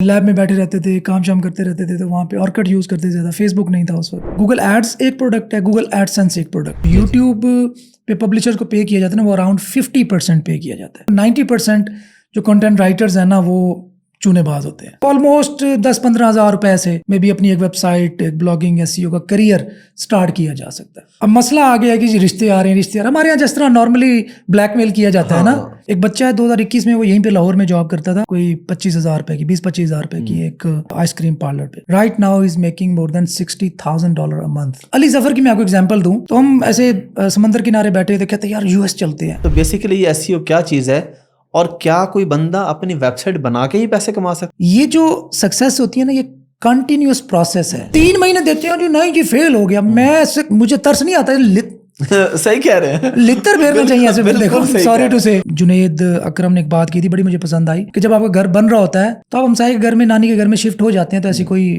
Lab में बैठे रहते थे, काम शाम करते रहते थे, तो वहाँ पे ऑर्किड यूज़ करते थे ज़्यादा। फेसबुक नहीं था उस वक्त। गूगल एड्स एक प्रोडक्ट है, गूगल एडसेंस एक प्रोडक्ट। यूट्यूब पे पब्लिशर्स को पे किया जाता है ना, वो अराउंड 50% पे किया जाता है। 90% जो कंटेंट राइटर्स हैं ना, वो चूनेबाज होते हैं। ऑलमोस्ट 10-15 हज़ार रुपए से में भी अपनी एक वेबसाइट, एक ब्लॉगिंग, एसईओ का करियर स्टार्ट किया जा सकता है। अब मसला आ गया है कि जी रिश्ते आ रहे हैं, रिश्ते आ रहे हैं। हमारे यहाँ जिस तरह नॉर्मली ब्लैकमेल किया जाता है ना, एक बच्चा है 2021 में, वो यहीं पे लाहौर में जॉब करता था, कोई 25,000 रुपए की, 20-25 हज़ार रुपए की एक आइसक्रीम पार्लर पे। Right now is making more than $60,000 a month. Ali Zafar की मैं आपको एग्जांपल दूं तो हम ऐसे समंदर किनारे बैठे थे, कहते यार यूएस चलते हैं। तो बेसिकली ये एसईओ क्या चीज़ है और क्या कोई बंदा अपनी वेबसाइट बना के ही पैसे कमा सकता ये जो सक्सेस होती है ना, ये कंटिन्यूअस प्रोसेस है। 3 महीने देते हैं, नहीं जी फेल हो गया, मुझे तरस नहीं आता है? सही कह रहे हैं, लितर फेरना चाहिए ऐसे। देखो, सही सॉरी टू से, जुनैद अकरम ने एक बात की थी, बड़ी मुझे पसंद आई, कि जब आपका घर बन रहा होता है तो आप हमसाये के घर में, नानी के घर में शिफ्ट हो जाते हैं, तो ऐसी कोई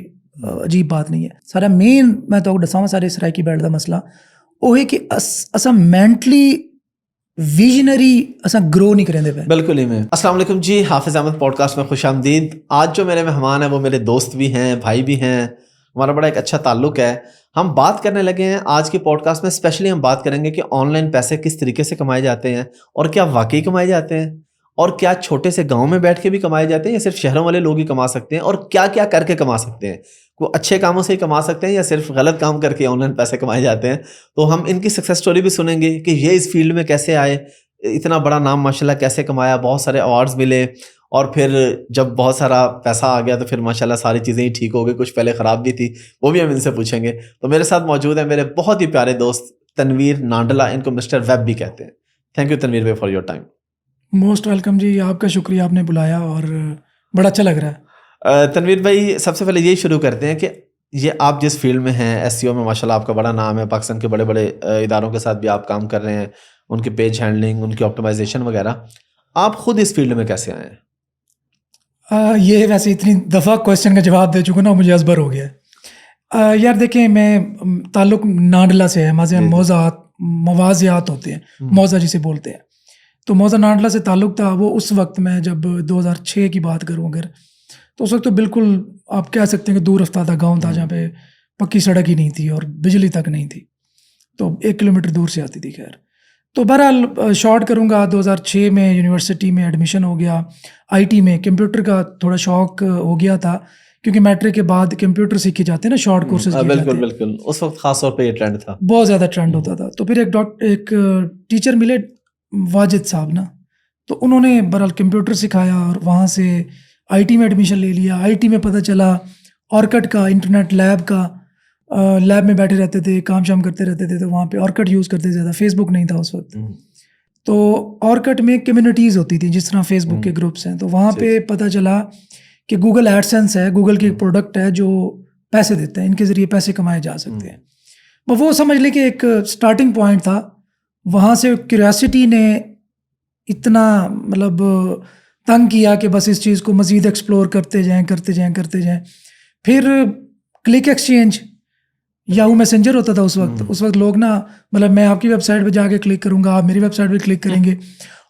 अजीब बात नहीं है। सारा मेन मैं तो दसावां सारे सराइकी बैठ दा मसला वो है कि असा मेंटली विजनरी असा ग्रो नहीं करेंदे पे। बिल्कुल ही मैं। अस्सलाम वालेकुम जी, हाफिज अहमद पॉडकास्ट में खुश आमदीद। आज जो मेरे मेहमान हैं वो मेरे दोस्त भी हैं, भाई भी हैं, हमारा बड़ा एक अच्छा ताल्लुक है। हम बात करने लगे हैं आज के पॉडकास्ट में, स्पेशली हम बात करेंगे कि ऑनलाइन पैसे किस तरीके से कमाए जाते हैं और क्या वाकई कमाए जाते हैं, और क्या छोटे से गांव में बैठ के भी कमाए जाते हैं या सिर्फ शहरों वाले लोग ही कमा सकते हैं, और क्या क्या करके कमा सकते हैं। वो अच्छे कामों से ही कमा सकते हैं या सिर्फ गलत काम करके ऑनलाइन पैसे कमाए जाते हैं। तो हम इनकी सक्सेस स्टोरी भी सुनेंगे कि ये इस फील्ड में कैसे आए, इतना बड़ा नाम माशाल्लाह कैसे कमाया, बहुत सारे अवार्ड्स मिले, और फिर जब बहुत सारा पैसा आ गया तो फिर माशाल्लाह सारी चीज़ें ही ठीक हो गई, कुछ पहले ख़राब भी थी, वो भी हम इनसे पूछेंगे। तो मेरे साथ मौजूद है मेरे बहुत ही प्यारे दोस्त तनवीर नांडला, इनको मिस्टर वेब भी कहते हैं। थैंक यू तनवीर भाई for your time. Most welcome ji, आपका शुक्रिया, आपने बुलाया और बड़ा अच्छा लग रहा है। तनवीर भाई, सबसे पहले यही शुरू करते हैं कि ये आप जिस फील्ड में हैं, एसईओ में माशाल्लाह आपका बड़ा नाम है, पाकिस्तान के बड़े बड़े इदारों के साथ भी आप काम कर रहे हैं, उनके पेज हैंडलिंग, उनकी ऑप्टिमाइजेशन वगैरह। आप खुद इस फील्ड में कैसे आए हैं? ये वैसे इतनी दफ़ा क्वेश्चन का जवाब दे चुका ना, मुझे असबर हो गया है। यार देखें, मैं ताल्लुक नांडला से है, हमारे मवाज़ियात होते हैं, मौज़ा जिसे बोलते हैं, तो मौज़ा नांडला से ताल्लुक था। वो उस वक्त मैं जब 2006 की बात करूँ अगर, तो उस वक्त तो बिल्कुल आप कह सकते हैं कि दूर रफ्ता था गाँव था, जहाँ पे पक्की सड़क ही नहीं थी और बिजली तक नहीं थी, तो 1 किलोमीटर दूर से आती थी। खैर, तो बहरहाल शॉर्ट करूँगा, 2006 में यूनिवर्सिटी में एडमिशन हो गया। आईटी में कंप्यूटर का थोड़ा शौक हो गया था, क्योंकि मैट्रिक के बाद कंप्यूटर सीखे जाते हैं ना, शॉर्ट कोर्सेज किए जाते हैं। बिल्कुल, उस वक्त खास तौर पे ये ट्रेंड था, बहुत ज़्यादा ट्रेंड होता था। तो फिर एक टीचर मिले, वाजिद साहब ना, तो उन्होंने बहरहाल कंप्यूटर सिखाया और वहाँ से आईटी में एडमिशन ले लिया। आईटी में पता चला ऑर्किड का, इंटरनेट लैब का, लैब में बैठे रहते थे, काम शाम करते रहते थे, तो वहाँ पे ऑर्किड यूज़ करते थे ज़्यादा। फेसबुक नहीं था उस वक्त, तो ऑर्किड में कम्युनिटीज़ होती थी जिस तरह फेसबुक के ग्रुप्स हैं। तो वहाँ पे पता चला कि गूगल एडसेंस है, गूगल की एक प्रोडक्ट है जो पैसे देते हैं, इनके ज़रिए पैसे कमाए जा सकते हैं। वो समझ लें कि एक स्टार्टिंग पॉइंट था। वहाँ से क्यूरियोसिटी ने इतना मतलब तंग किया कि बस इस चीज़ को मज़ीद एक्सप्लोर करते जाएं। फिर क्लिक एक्सचेंज, याहू मैसेंजर होता था उस वक्त लोग ना, मतलब मैं आपकी वेबसाइट पे जाके क्लिक करूंगा, आप मेरी वेबसाइट पे क्लिक करेंगे,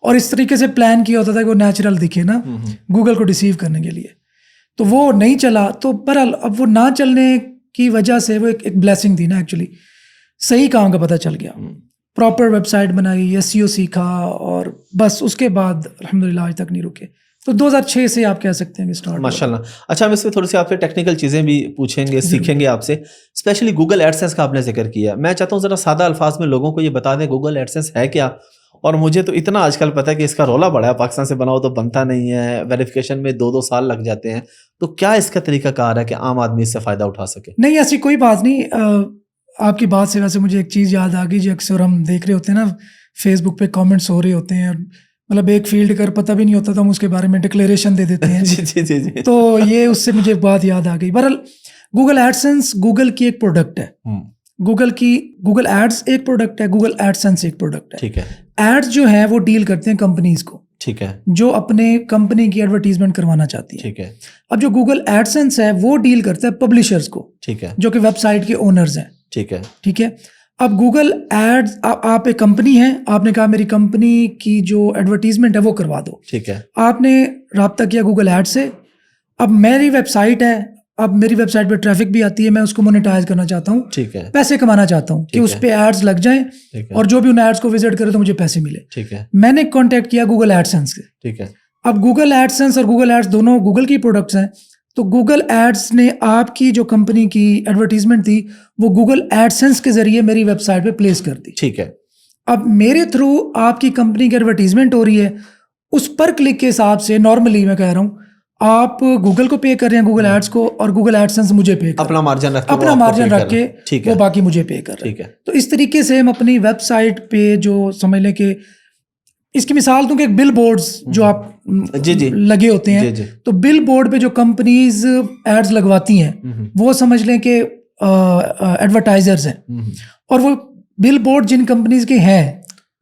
और इस तरीके से प्लान किया होता था कि वो नेचुरल दिखे ना, गूगल को डिसीव करने के लिए। तो वो नहीं चला। तो बहरहाल अब वो ना चलने की वजह से वो एक ब्लेसिंग थी ना, एक्चुअली सही काम का पता चल गया, प्रॉपर वेबसाइट बनाई, एसईओ सीखा, और बस उसके बाद अल्हम्दुलिल्लाह आज तक नहीं रुके। तो 2006 से आप कह सकते हैं कि स्टार्ट माशाल्लाह। अच्छा, हम इसमें थोड़ी सी आपसे टेक्निकल चीज़ें भी पूछेंगे, सीखेंगे आपसे, स्पेशली गूगल एडसेंस का आपने जिक्र किया। मैं चाहता हूँ ज़रा सादा अल्फाज में लोगों को ये बता दें गूगल एडसेंस है क्या। और मुझे तो इतना आजकल पता है कि इसका रौला बड़ा है, पाकिस्तान से बनाओ तो बनता नहीं है, वेरिफिकेशन में 2-2 साल लग जाते हैं। तो क्या इसका तरीकाकार है कि आम आदमी इससे फ़ायदा उठा सके? नहीं, ऐसी कोई बात नहीं। आपकी बात से वैसे मुझे एक चीज़ याद आ गई, जो अक्सर हम देख रहे होते हैं ना, फेसबुक पे कमेंट्स हो रहे होते हैं, मतलब एक फील्ड कर पता भी नहीं होता तो हम उसके बारे में डिक्लेरेशन दे देते हैं। जी। तो ये उससे मुझे बात याद आ गई। बहरहाल गूगल एडसेंस गूगल की एक प्रोडक्ट है। गूगल एड्स एक प्रोडक्ट है, गूगल एडसेंस एक प्रोडक्ट है। ठीक है। एड्स जो है वो डील करते हैं कंपनीज को, ठीक है, जो अपने कंपनी की एडवर्टीजमेंट करवाना चाहती है। ठीक है। अब जो गूगल एडसेंस है वो डील करता है पब्लिशर्स को, ठीक है, जो कि वेबसाइट के ओनर्स हैं। ठीक है, ठीक है। अब गूगल एड्स, आप एक कंपनी है, आपने कहा मेरी कंपनी की जो एडवर्टीजमेंट है वो करवा दो। ठीक है। आपने राब्ता किया गूगल एड से, अब मेरी वेबसाइट है, अब मेरी वेबसाइट पे ट्रैफिक भी आती है, मैं उसको मोनेटाइज करना चाहता हूँ, ठीक है, पैसे कमाना चाहता हूँ कि ठीक उस है। पे एड्स लग जाएं ठीक है, और जो भी उन एड्स को विजिट करे तो मुझे पैसे मिले। ठीक है, मैंने कांटेक्ट किया गूगल एडसेंस से। ठीक है, अब गूगल एडसेंस और गूगल एड्स दोनों गूगल की प्रोडक्ट्स हैं, तो गूगल एड्स ने आपकी जो कंपनी की एडवर्टीजमेंट थी वो गूगल एडसेंस के जरिए मेरी वेबसाइट पे प्लेस कर दी। ठीक है, अब मेरे थ्रू आपकी कंपनी की एडवर्टीजमेंट हो रही है, उस पर क्लिक के हिसाब से नॉर्मली मैं कह रहा हूँ आप गूगल को पे कर रहे हैं, गूगल एड्स को, और गूगल एडसेंस मुझे पे कर अपना मार्जिन रख के अपना वो आपको मार्जिन pay रख कर रहा है। के ठीक वो है, बाकी मुझे पे कर रहे हैं। ठीक है, तो इस तरीके से हम अपनी वेबसाइट पे जो समझ लें कि इसकी मिसाल दूं कि एक बिल बोर्ड्स जो आप जी, जी, लगे होते हैं, जी, जी, तो बिल बोर्ड पे जो कंपनीज एड्स लगवाती हैं वो समझ लें कि एडवर्टाइजर्स हैं, और वो बिल बोर्ड जिन कंपनीज के हैं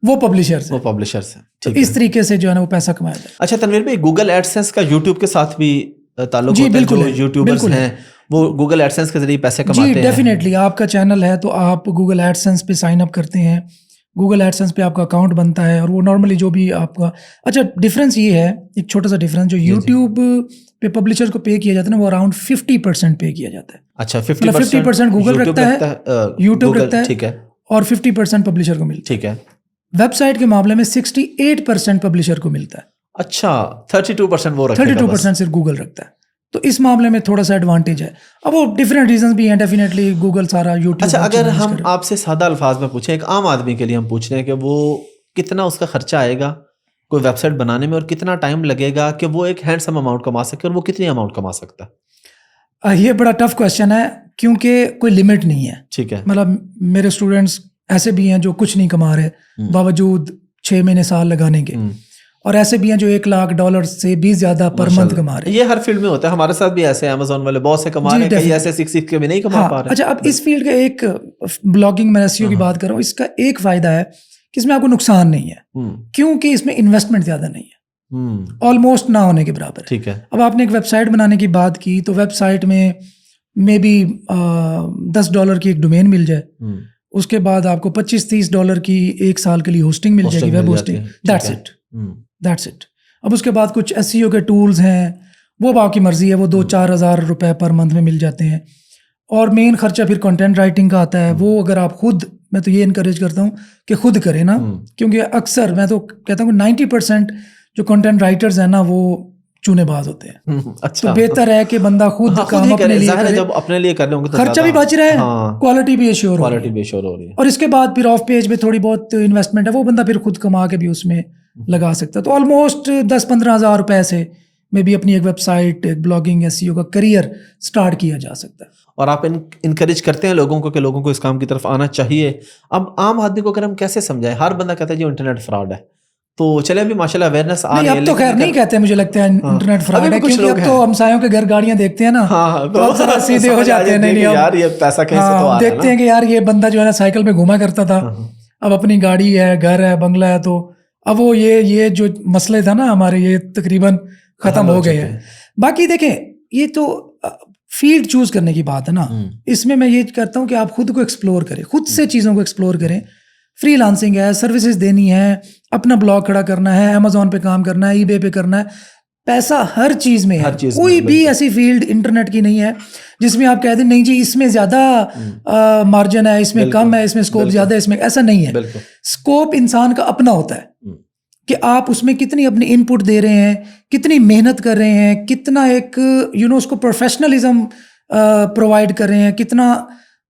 वो पब्लिशर्स वो हैं। पब्लिशर्स हैं। तो ठीक है। इस तरीके से जो है ना वो पैसा कमाया जाए। अच्छा तनवीर भाई, गूगल एडसेंस का यूट्यूब के साथ भी ताल्लुक जी, होता है? बिल्कुल जो है, यूट्यूबर्स बिल्कुल है। हैं वो गूगल एडसेंस के जरिए पैसे जी कमाते हैं। डेफिनेटली, आपका चैनल है तो आप गूगल एडसेंस पे साइन अप करते हैं, गूगल एडसेंस पे आपका अकाउंट बनता है, और वो नॉर्मली जो भी आपका, अच्छा डिफरेंस ये है, एक छोटा सा डिफरेंस, जो यूट्यूब पे पब्लिशर को पे किया जाता है ना वो अराउंड 50% पे किया जाता है। अच्छा, मतलब 50% गूगल रखता है, यूट्यूब रखता है, ठीक है, और 50% पब्लिशर को मिलता ठीक है। है। वेबसाइट के मामले में 68% पब्लिशर को मिलता है, अच्छा 32% वो रखेगा 32% सिर्फ गूगल रखता है। तो इस मामले में थोड़ा सा एडवांटेज है। अब वो डिफरेंट रीजंस भी हैं, डेफिनेटली गूगल सारा यूट्यूब। अच्छा, अगर हम आपसे सादा अल्फाज में पूछें, एक आम आदमी के लिए हम पूछ रहे हैं कि वो कितना उसका खर्चा आएगा कोई वेबसाइट बनाने में, और कितना टाइम लगेगा कि वो एक हैंडसम अमाउंट कमा सके, और वो कितनी अमाउंट कमा सकता है? ये बड़ा टफ क्वेश्चन है, क्योंकि कोई लिमिट नहीं है। ठीक है, मतलब मेरे स्टूडेंट्स ऐसे भी हैं जो कुछ नहीं कमा रहे बावजूद 6 महीने साल लगाने के, और ऐसे भी हैं जो $1 लाख से भी ज्यादा पर मंथ कमा रहे हैं। ये हर फील्ड में होता है, हमारे साथ भी ऐसे अमेज़न वाले बहुत से कमा रहे हैं, कई ऐसे सीख के भी नहीं कमा पा रहे। अच्छा, अब इस फील्ड का एक ब्लॉगिंग में एसईओ की बात कर रहा हूँ, इसका एक फायदा है कि इसमें आपको नुकसान नहीं है, क्योंकि इसमें इन्वेस्टमेंट ज्यादा नहीं है, ऑलमोस्ट ना होने के बराबर है। ठीक है। अब आपने एक वेबसाइट बनाने की बात की, तो वेबसाइट में मे बी $10 की एक डोमेन मिल जाए, उसके बाद आपको $25-30 की 1 साल के लिए होस्टिंग मिल जाएगी, वेब होस्टिंग, दैट्स इट। अब उसके बाद कुछ एसईओ के टूल्स हैं, वो अब आपकी मर्जी है, वो 2-4 हज़ार रुपए पर मंथ में मिल जाते हैं। और मेन खर्चा फिर कंटेंट राइटिंग का आता है, वो अगर आप खुद, मैं तो ये इनकरेज करता हूँ कि खुद करें ना, क्योंकि अक्सर मैं तो कहता हूँ 90% जो कंटेंट राइटर्स हैं ना वो चूनेबाज होते हैं। अच्छा, तो बेहतर है कि बंदा खुद काम अपने लिए करे, जब अपने लिए कर रहे होंगे तो खर्चा भी बच रहा है, क्वालिटी भी एश्योर हो रही है, और इसके बाद फिर ऑफ पेज पे थोड़ी बहुत इन्वेस्टमेंट है, वो बंदा फिर खुद कमा के भी उसमें लगा सकता है। तो ऑलमोस्ट 10-15 हज़ार रुपए से में भी अपनी एक वेबसाइट, एक ब्लॉगिंग, एसईओ का करियर स्टार्ट किया जा सकता है। और आप इनकरेज करते हैं लोगों को कि लोगों को इस काम की तरफ आना चाहिए। अब आम आदमी को अगर हम कैसे समझाएं, हर बंदा कहता है जी इंटरनेट फ्रॉड है, तो चले अभी माशाल्लाह अवेयरनेस आ रही है। अब तो खैर नहीं कहते, मुझे लगता है इंटरनेट फ्रॉड है, क्योंकि अब तो हमसायों के घर गाड़ियां देखते हैं ना, तो अब जरा सीधे हो जाते हैं। नहीं यार ये पैसा कहीं से तो आ रहा है, देखते हैं कि यार ये बंदा जो है ना साइकिल में घुमा करता था, अब अपनी गाड़ी है, घर है, बंगला है, तो अब वो ये जो मसले था ना हमारे, ये तकरीबन खत्म हो गए हैं। बाकी देखें, ये तो फील्ड चूज करने की बात है ना, इसमें मैं ये करता हूँ कि आप खुद को एक्सप्लोर करें, खुद से चीज़ों को एक्सप्लोर करें। फ्रीलांसिंग है, सर्विसेज देनी है, अपना ब्लॉग खड़ा करना है, अमेज़ॉन पे काम करना है, ईबे पे करना है, पैसा हर चीज़ में है। कोई भी ऐसी फील्ड इंटरनेट की नहीं है जिसमें आप कह दें नहीं जी इसमें ज़्यादा मार्जिन है, इसमें कम है, इसमें स्कोप ज़्यादा है, इसमें ऐसा नहीं है। स्कोप इंसान का अपना होता है कि आप उसमें कितनी अपनी इनपुट दे रहे हैं, कितनी मेहनत कर रहे हैं, कितना एक उसको प्रोफेशनलिज्म प्रोवाइड कर रहे हैं, कितना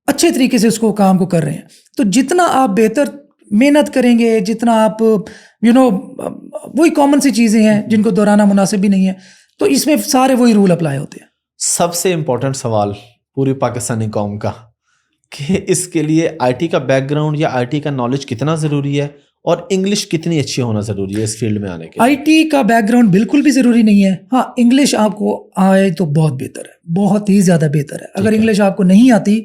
अच्छे तरीके से उसको काम को कर रहे हैं। तो जितना आप बेहतर मेहनत करेंगे, जितना आप वही कॉमन सी चीज़ें हैं जिनको दोहराना मुनासिब भी नहीं है, तो इसमें सारे वही रूल अप्लाई होते हैं। सबसे इम्पोर्टेंट सवाल पूरी पाकिस्तानी कौम का, कि इसके लिए आईटी का बैकग्राउंड या आईटी का नॉलेज कितना ज़रूरी है, और इंग्लिश कितनी अच्छी होना ज़रूरी है इस फील्ड में आने के? आईटी का बैकग्राउंड बिल्कुल भी ज़रूरी नहीं है। हाँ, इंग्लिश आपको आए तो बहुत बेहतर है, बहुत ही ज़्यादा बेहतर है। अगर इंग्लिश आपको नहीं आती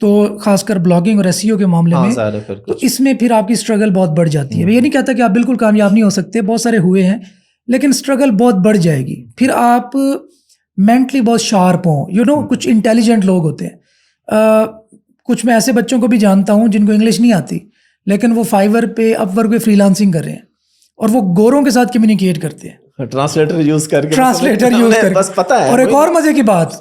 तो खासकर ब्लॉगिंग और एसईओ के मामले में, तो इसमें फिर आपकी स्ट्रगल बहुत बढ़ जाती है। ये नहीं कहता कि आप बिल्कुल कामयाब नहीं हो सकते, बहुत सारे हुए हैं, लेकिन स्ट्रगल बहुत बढ़ जाएगी। फिर आप मेंटली बहुत शार्प हों, कुछ इंटेलिजेंट लोग होते हैं। कुछ मैं ऐसे बच्चों को भी जानता हूँ जिनको इंग्लिश नहीं आती, लेकिन वो फाइवर पे, अपवर्क पे फ्रीलांसिंग कर रहे हैं, और वो गोरों के साथ कम्युनिकेट करते हैं। ट्रांसलेटर यूज करके बस पता है। और एक और मजे की बात,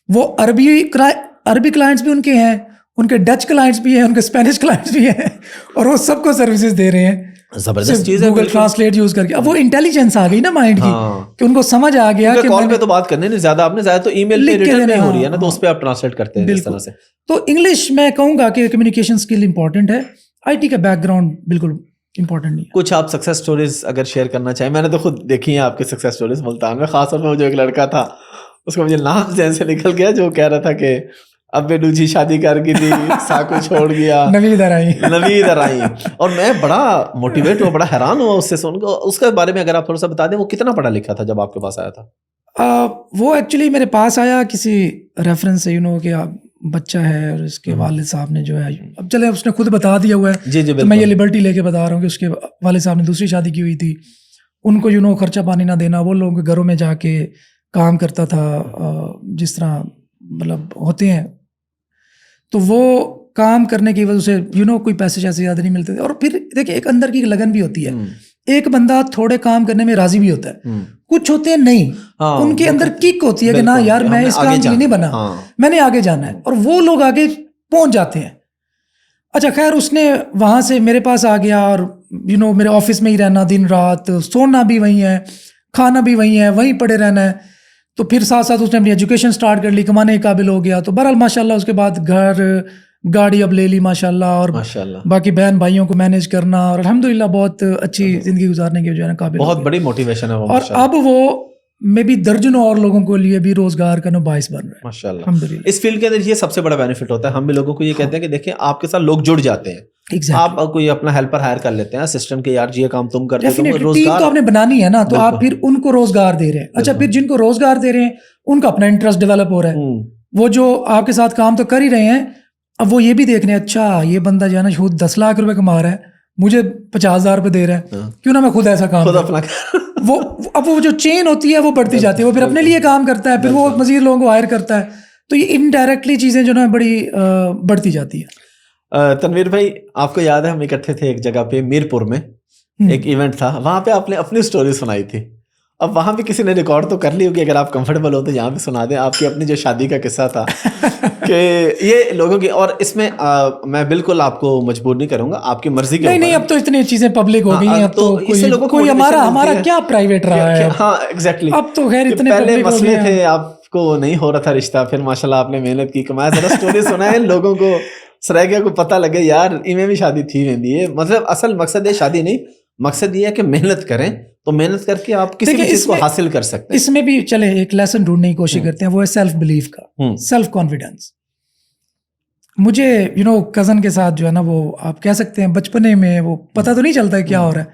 वो अरबी क्लाइंट्स भी उनके हैं, उनके डच क्लाइंट्स भी हैं, उनके स्पेनिश क्लाइंट्स भी हैं, और वो सबको सर्विसेज दे रहे हैं। जबरदस्त चीज है गूगल ट्रांसलेट यूज करके। अब वो इंटेलिजेंस आ गई ना माइंड की, कि उनको समझ आ गया कि कॉल पे तो बात करने नहीं ज्यादा, आपने ज्यादा तो ईमेल पे रिटर्न नहीं हो रही है ना, तो उस पे आप ट्रांसलेट करते हैं इस तरह से। तो इंग्लिश मैं कहूंगा कि कम्युनिकेशन स्किल इंपॉर्टेंट है, आईटी का बैकग्राउंड बिल्कुल इंपॉर्टेंट नहीं है। कुछ आप सक्सेस स्टोरीज अगर शेयर करना चाहें, मैंने तो खुद देखी है आपकी सक्सेस स्टोरीज मुल्तान में, खासतौर पर जो एक लड़का था, उसको मुझे नाम जैसे निकल गया, जो कह रहा था कि अब मैं दूसरी शादी कर गई थी, साकू छोड़ गया, नवीद अराई। और मैं बड़ा मोटिवेट हुआ, बड़ा हैरान हुआ उससे सुनकर। उसके बारे में अगर आप थोड़ा सा बता दें, वो कितना पढ़ा लिखा था जब आपके पास आया था? वो एक्चुअली मेरे पास आया किसी रेफरेंस से, कि आप बच्चा है और इसके वालिद साहब ने जो है, अब चले उसने खुद बता दिया हुआ है, जी जी, तो मैं ये लिबर्टी लेके बता रहा हूँ कि उसके वालिद साहब ने दूसरी शादी की हुई थी, उनको खर्चा पानी ना देना, वो लोगों के घरों में जाके काम करता था, जिस तरह मतलब होते हैं, तो वो काम करने की वजह से कोई पैसे शैसे ज़्यादा नहीं मिलते थे। और फिर देखिए, एक अंदर की लगन भी होती है, एक बंदा थोड़े काम करने में राजी भी होता है, कुछ होते हैं नहीं, उनके अंदर किक होती है कि ना यार मैं इस काम के लिए नहीं बना, मैंने आगे जाना है, और वो लोग आगे पहुंच जाते हैं। अच्छा खैर, उसने वहां से मेरे पास आ गया, और मेरे ऑफिस में ही रहना, दिन रात सोना भी वहीं है, खाना भी वहीं है, वहीं पड़े रहना है। तो फिर साथ साथ उसने अपनी एजुकेशन स्टार्ट कर ली, कमाने के काबिल हो गया। तो बहरहाल माशाल्लाह उसके बाद घर गाड़ी अब ले ली माशाल्लाह, और बाकी बहन भाइयों को मैनेज करना, और अल्हम्दुलिल्लाह बहुत अच्छी जिंदगी गुजारने के जो है ना काबिल, बहुत बड़ी मोटिवेशन है वो। और अब वो मे भी दर्जनों और लोगों को लिए भी रोजगार का बाइस बन रहा है माशाल्लाह। अल्हम्दुलिल्लाह। इस फील्ड के अंदर ये सबसे बड़ा बेनिफिट होता है, हम भी लोगों को ये कहते हैं कि देखिए आपके साथ लोग जुड़ जाते हैं। आप कोई अपना हेल्पर हायर कर लेते हैं, असिस्टेंट के, यार ये काम तुम करते हो, टीम तो आपने बनानी है ना, तो आप फिर उनको रोजगार दे रहे हैं। अच्छा, फिर जिनको रोजगार दे रहे हैं उनका अपना इंटरेस्ट डेवलप हो रहा है, वो जो आपके साथ काम तो कर ही रहे हैं, अब वो ये भी देख रहे हैं, अच्छा ये बंदा जो है ना खुद 10 लाख रुपए कमा रहा है, मुझे 50,000 रुपए दे रहा है, क्यों ना मैं खुद ऐसा काम अपना वो अब वो जो चेन होती है वो बढ़ती जाती है, वो फिर अपने लिए काम करता है, फिर वो मजीद लोगों को हायर करता है, तो ये इनडायरेक्टली चीजें जो ना बड़ी बढ़ती जाती है। तनवीर भाई, आपको याद है हम इकट्ठे थे एक जगह पे मीरपुर में, एक इवेंट था, वहां पे आपने अपनी स्टोरी सुनाई थी। अब वहां पे किसी ने रिकॉर्ड तो कर ली होगी, अगर आप कंफर्टेबल हो तो यहाँ पे सुना दें आपकी अपनी जो शादी का किस्सा था कि ये लोगों की, और इसमें मैं बिल्कुल आपको मजबूर नहीं करूंगा, आपकी मर्जी के। नहीं, अब तो इतनी चीजें पब्लिक हो गई हैं, अब तो कोई हमारा क्या प्राइवेट रहा है। हाँ एग्जैक्टली, अब तो खैर इतने पहले मसले थे, आपको नहीं हो रहा था रिश्ता, फिर माशाल्लाह आपने मेहनत की, कमाया, जरा स्टोरी सुनाए लोगों को, सराइकिया को पता लगे यार इनमें भी शादी थी वेंदी है। मतलब असल मकसद है शादी नहीं, मकसद ये है कि मेहनत करें, तो मेहनत करके आप किसी भी चीज को हासिल कर सकते हैं। इसमें भी चले एक लेसन ढूंढने की कोशिश करते हैं, वो है सेल्फ बिलीफ का, सेल्फ कॉन्फिडेंस। मुझे कजन के साथ जो है ना, वो आप कह सकते हैं बचपने में वो पता तो नहीं चलता है क्या हो रहा है,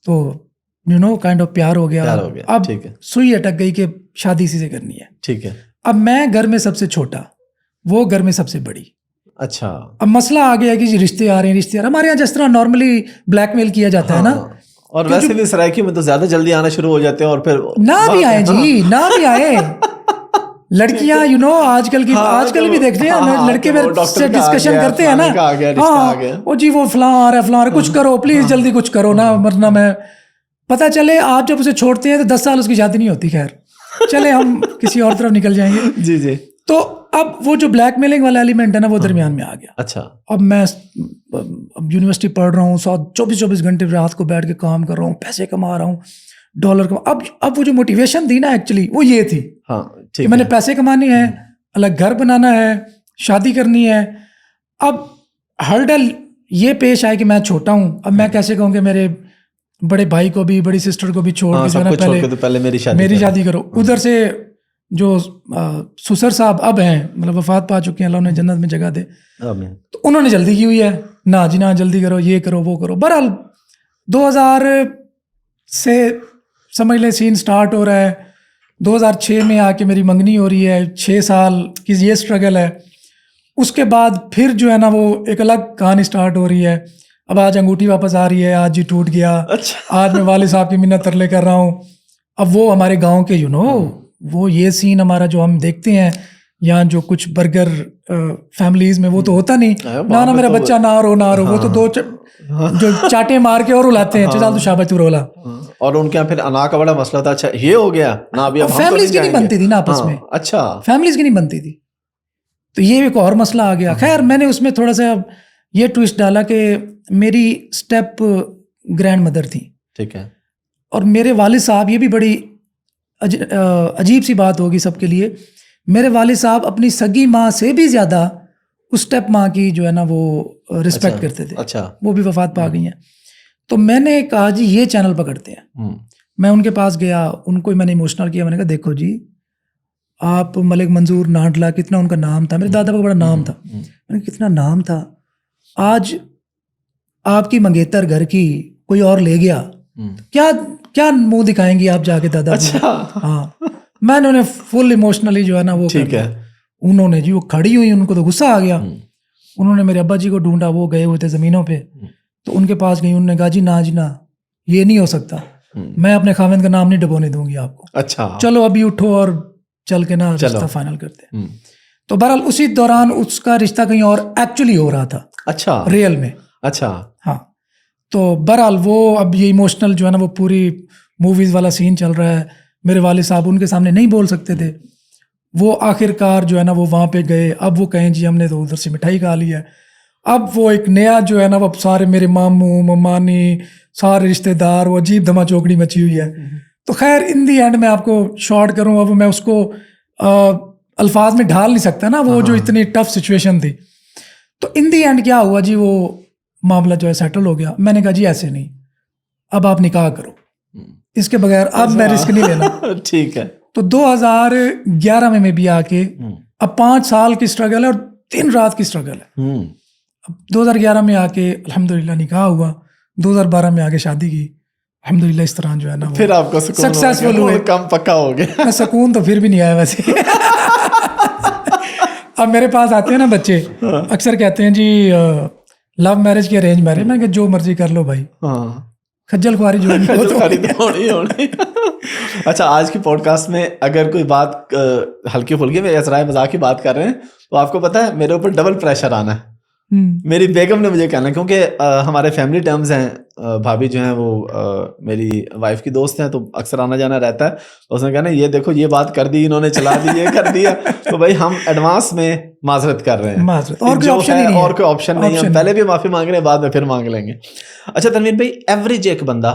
तो काइंड ऑफ प्यार हो गया। अब सुई अटक गई कि शादी इसी से करनी है। ठीक है। अब मैं घर में सबसे छोटा, वो घर में सबसे बड़ी। अच्छा, अब मसला आ गया कि जी रिश्ते आ रहे हैं, हमारे यहाँ जिस तरह नॉर्मली ब्लैकमेल किया जाता है ना, और वैसे भी सराइकी में तो ज्यादा जल्दी आना शुरू हो जाते हैं, और फिर ना भी आए जी, ना भी आए लड़कियां आजकल भी देखते हैं, लड़के से डिस्कशन करते हैं ना, हाँ वो जी वो फलां आ रहा है, कुछ करो प्लीज, जल्दी कुछ करो ना, वरना मैं, पता चले आप जब उसे छोड़ते हैं तो 10 साल उसकी शादी नहीं होती। खैर चले हम किसी और तरफ निकल जाएंगे। जी जी। तो अब वो जो ब्लैकमेलिंग वाला एलिमेंट है ना, वो दरमियान में आ गया। अच्छा। अब मैं यूनिवर्सिटी पढ़ रहा हूँ, 24 घंटे रात को बैठ के काम कर रहा हूँ, पैसे कमा रहा हूँ, डॉलर कमा। अब वो जो मोटिवेशन थी ना एक्चुअली, वो ये थी, हाँ, कि मैंने पैसे कमाने हैं, अलग घर बनाना है, शादी करनी है। अब हर्डल ये पेश आए कि मैं छोटा हूँ, अब मैं कैसे कहूँ कि मेरे बड़े भाई को भी, बड़ी सिस्टर को भी छोड़ के पहले मेरी शादी करो। उधर से जो सुसर साहब अब हैं, मतलब वफात पा चुके हैं, अल्लाह उन्हें जन्नत में जगह दे, तो उन्होंने जल्दी की हुई है, ना जी ना जल्दी करो, ये करो वो करो। बहरहाल 2000 से समझ ले सीन स्टार्ट हो रहा है, 2006 में आके मेरी मंगनी हो रही है, 6 साल की ये स्ट्रगल है। उसके बाद फिर जो है ना वो एक अलग कहानी स्टार्ट हो रही है। अब आज अंगूठी वापस आ रही है, आज जी टूट गया। अच्छा। आज मैं वाले साहब की मिन्नत तरले कर रहा हूँ। अब वो हमारे गाँव के वो ये सीन हमारा जो हम देखते हैं यहाँ जो कुछ बर्गर फैमिलीज में वो तो होता नहीं, ना मेरा बच्चा ना रो वो तो दो जो चाटे मार के और रुलाते हैं, चल तू शाबाश तू रोला। और उनके यहाँ फिर अना का बड़ा मसला था, अच्छा ये हो गया ना, अभी फैमिलीज की नहीं बनती थी ना आपस में, अच्छा फैमिलीज की नहीं बनती थी, तो ये एक और मसला आ गया। खैर मैंने उसमें थोड़ा सा ये ट्विस्ट डाला कि मेरी स्टेप ग्रैंड मदर थी, ठीक है, और मेरे वालिद साहब, ये भी बड़ी अजीब सी बात होगी सबके लिए, मेरे वालिद साहब अपनी सगी माँ से भी ज़्यादा उस स्टेप माँ की जो है ना वो रिस्पेक्ट करते थे। अच्छा, वो भी वफात पा गई हैं। तो मैंने कहा जी ये चैनल पकड़ते हैं। मैं उनके पास गया, उनको मैंने इमोशनल किया, मैंने कहा देखो जी आप मलिक मंजूर नाडला, कितना उनका नाम था, मेरे दादा का बड़ा नाम था, मैंने कितना नाम था, आज आपकी मंगेतर घर की कोई और ले गया, क्या क्या मुंह दिखाएंगी आप जाके दादा? अच्छा, हाँ, मैंने उन्हें फुल इमोशनली जो है ना वो ठीक है, उन्होंने जी वो खड़ी हुई, उनको तो गुस्सा आ गया, उन्होंने मेरे अब्बा जी को ढूंढा, वो गए हुए थे ज़मीनों पे, तो उनके पास गई, उन्होंने कहा जी ना ये नहीं हो सकता, मैं अपने खाविंद का नाम नहीं डबोने दूंगी आपको, अच्छा चलो अभी उठो और चल के ना रिश्ता फाइनल करते हैं। तो बहरहाल उसी दौरान उसका रिश्ता कहीं और एक्चुअली हो रहा था, अच्छा रियल में, अच्छा हाँ। तो बहरहाल वो अब ये इमोशनल जो है ना वो पूरी मूवीज़ वाला सीन चल रहा है, मेरे वालिद साहब उनके सामने नहीं बोल सकते थे, वो आखिरकार जो है ना वो वहाँ पे गए, अब वो कहें जी हमने तो उधर से मिठाई खा ली है, अब वो एक नया जो है ना वो सारे मेरे मामू ममानी सारे रिश्तेदार, वो अजीब धमा चौकड़ी मची हुई है। तो खैर इन दी एंड मैं आपको शॉर्ट करूँ, अब मैं उसको अल्फाज में ढाल नहीं सकता ना, वो जो इतनी टफ सिचुएशन थी। तो इन दी एंड क्या हुआ जी, वो मामला जो है सेटल हो गया। मैंने कहा जी ऐसे नहीं, अब आप निकाह करो, इसके बगैर अब मैं रिस्क नहीं लेना। ठीक है। तो 2011 में भी आके अब 5 साल की स्ट्रगल है और दिन रात की स्ट्रगल है। अब 2011 में आके अल्हम्दुलिल्लाह निकाह हुआ, 2012 में आके शादी की, अल्हम्दुलिल्लाह इस तरह जो है ना फिर आपको सक्सेसफुल हुए, कम पक्का हो गया। सुकून तो फिर भी नहीं आया वैसे। अब मेरे पास आते हैं ना बच्चे, अक्सर कहते हैं जी लव मैरिज की अरेंज मैरिज, मैं जो मर्जी कर लो भाई, खज्जल खुआरी जो होनी। अच्छा, आज की पॉडकास्ट में अगर कोई बात हल्की फुल्की में असराय मजाक की बात कर रहे हैं तो आपको पता है मेरे ऊपर डबल प्रेशर आना है। मेरी बेगम ने मुझे कहना, क्योंकि हमारे फैमिली टर्म्स हैं, भाभी जो हैं वो मेरी वाइफ की दोस्त हैं, तो अक्सर आना जाना रहता है, तो उसने कहना ये देखो ये बात कर दी इन्होंने, चला दी, ये कर दिया, तो भाई हम एडवांस में माजरत कर रहे हैं, और कोई ऑप्शन नहीं है, और कोई ऑप्शन नहीं है, पहले भी माफी मांग रहे हैं, बाद में फिर मांग लेंगे। अच्छा तनवीर भाई, एवरेज एक बंदा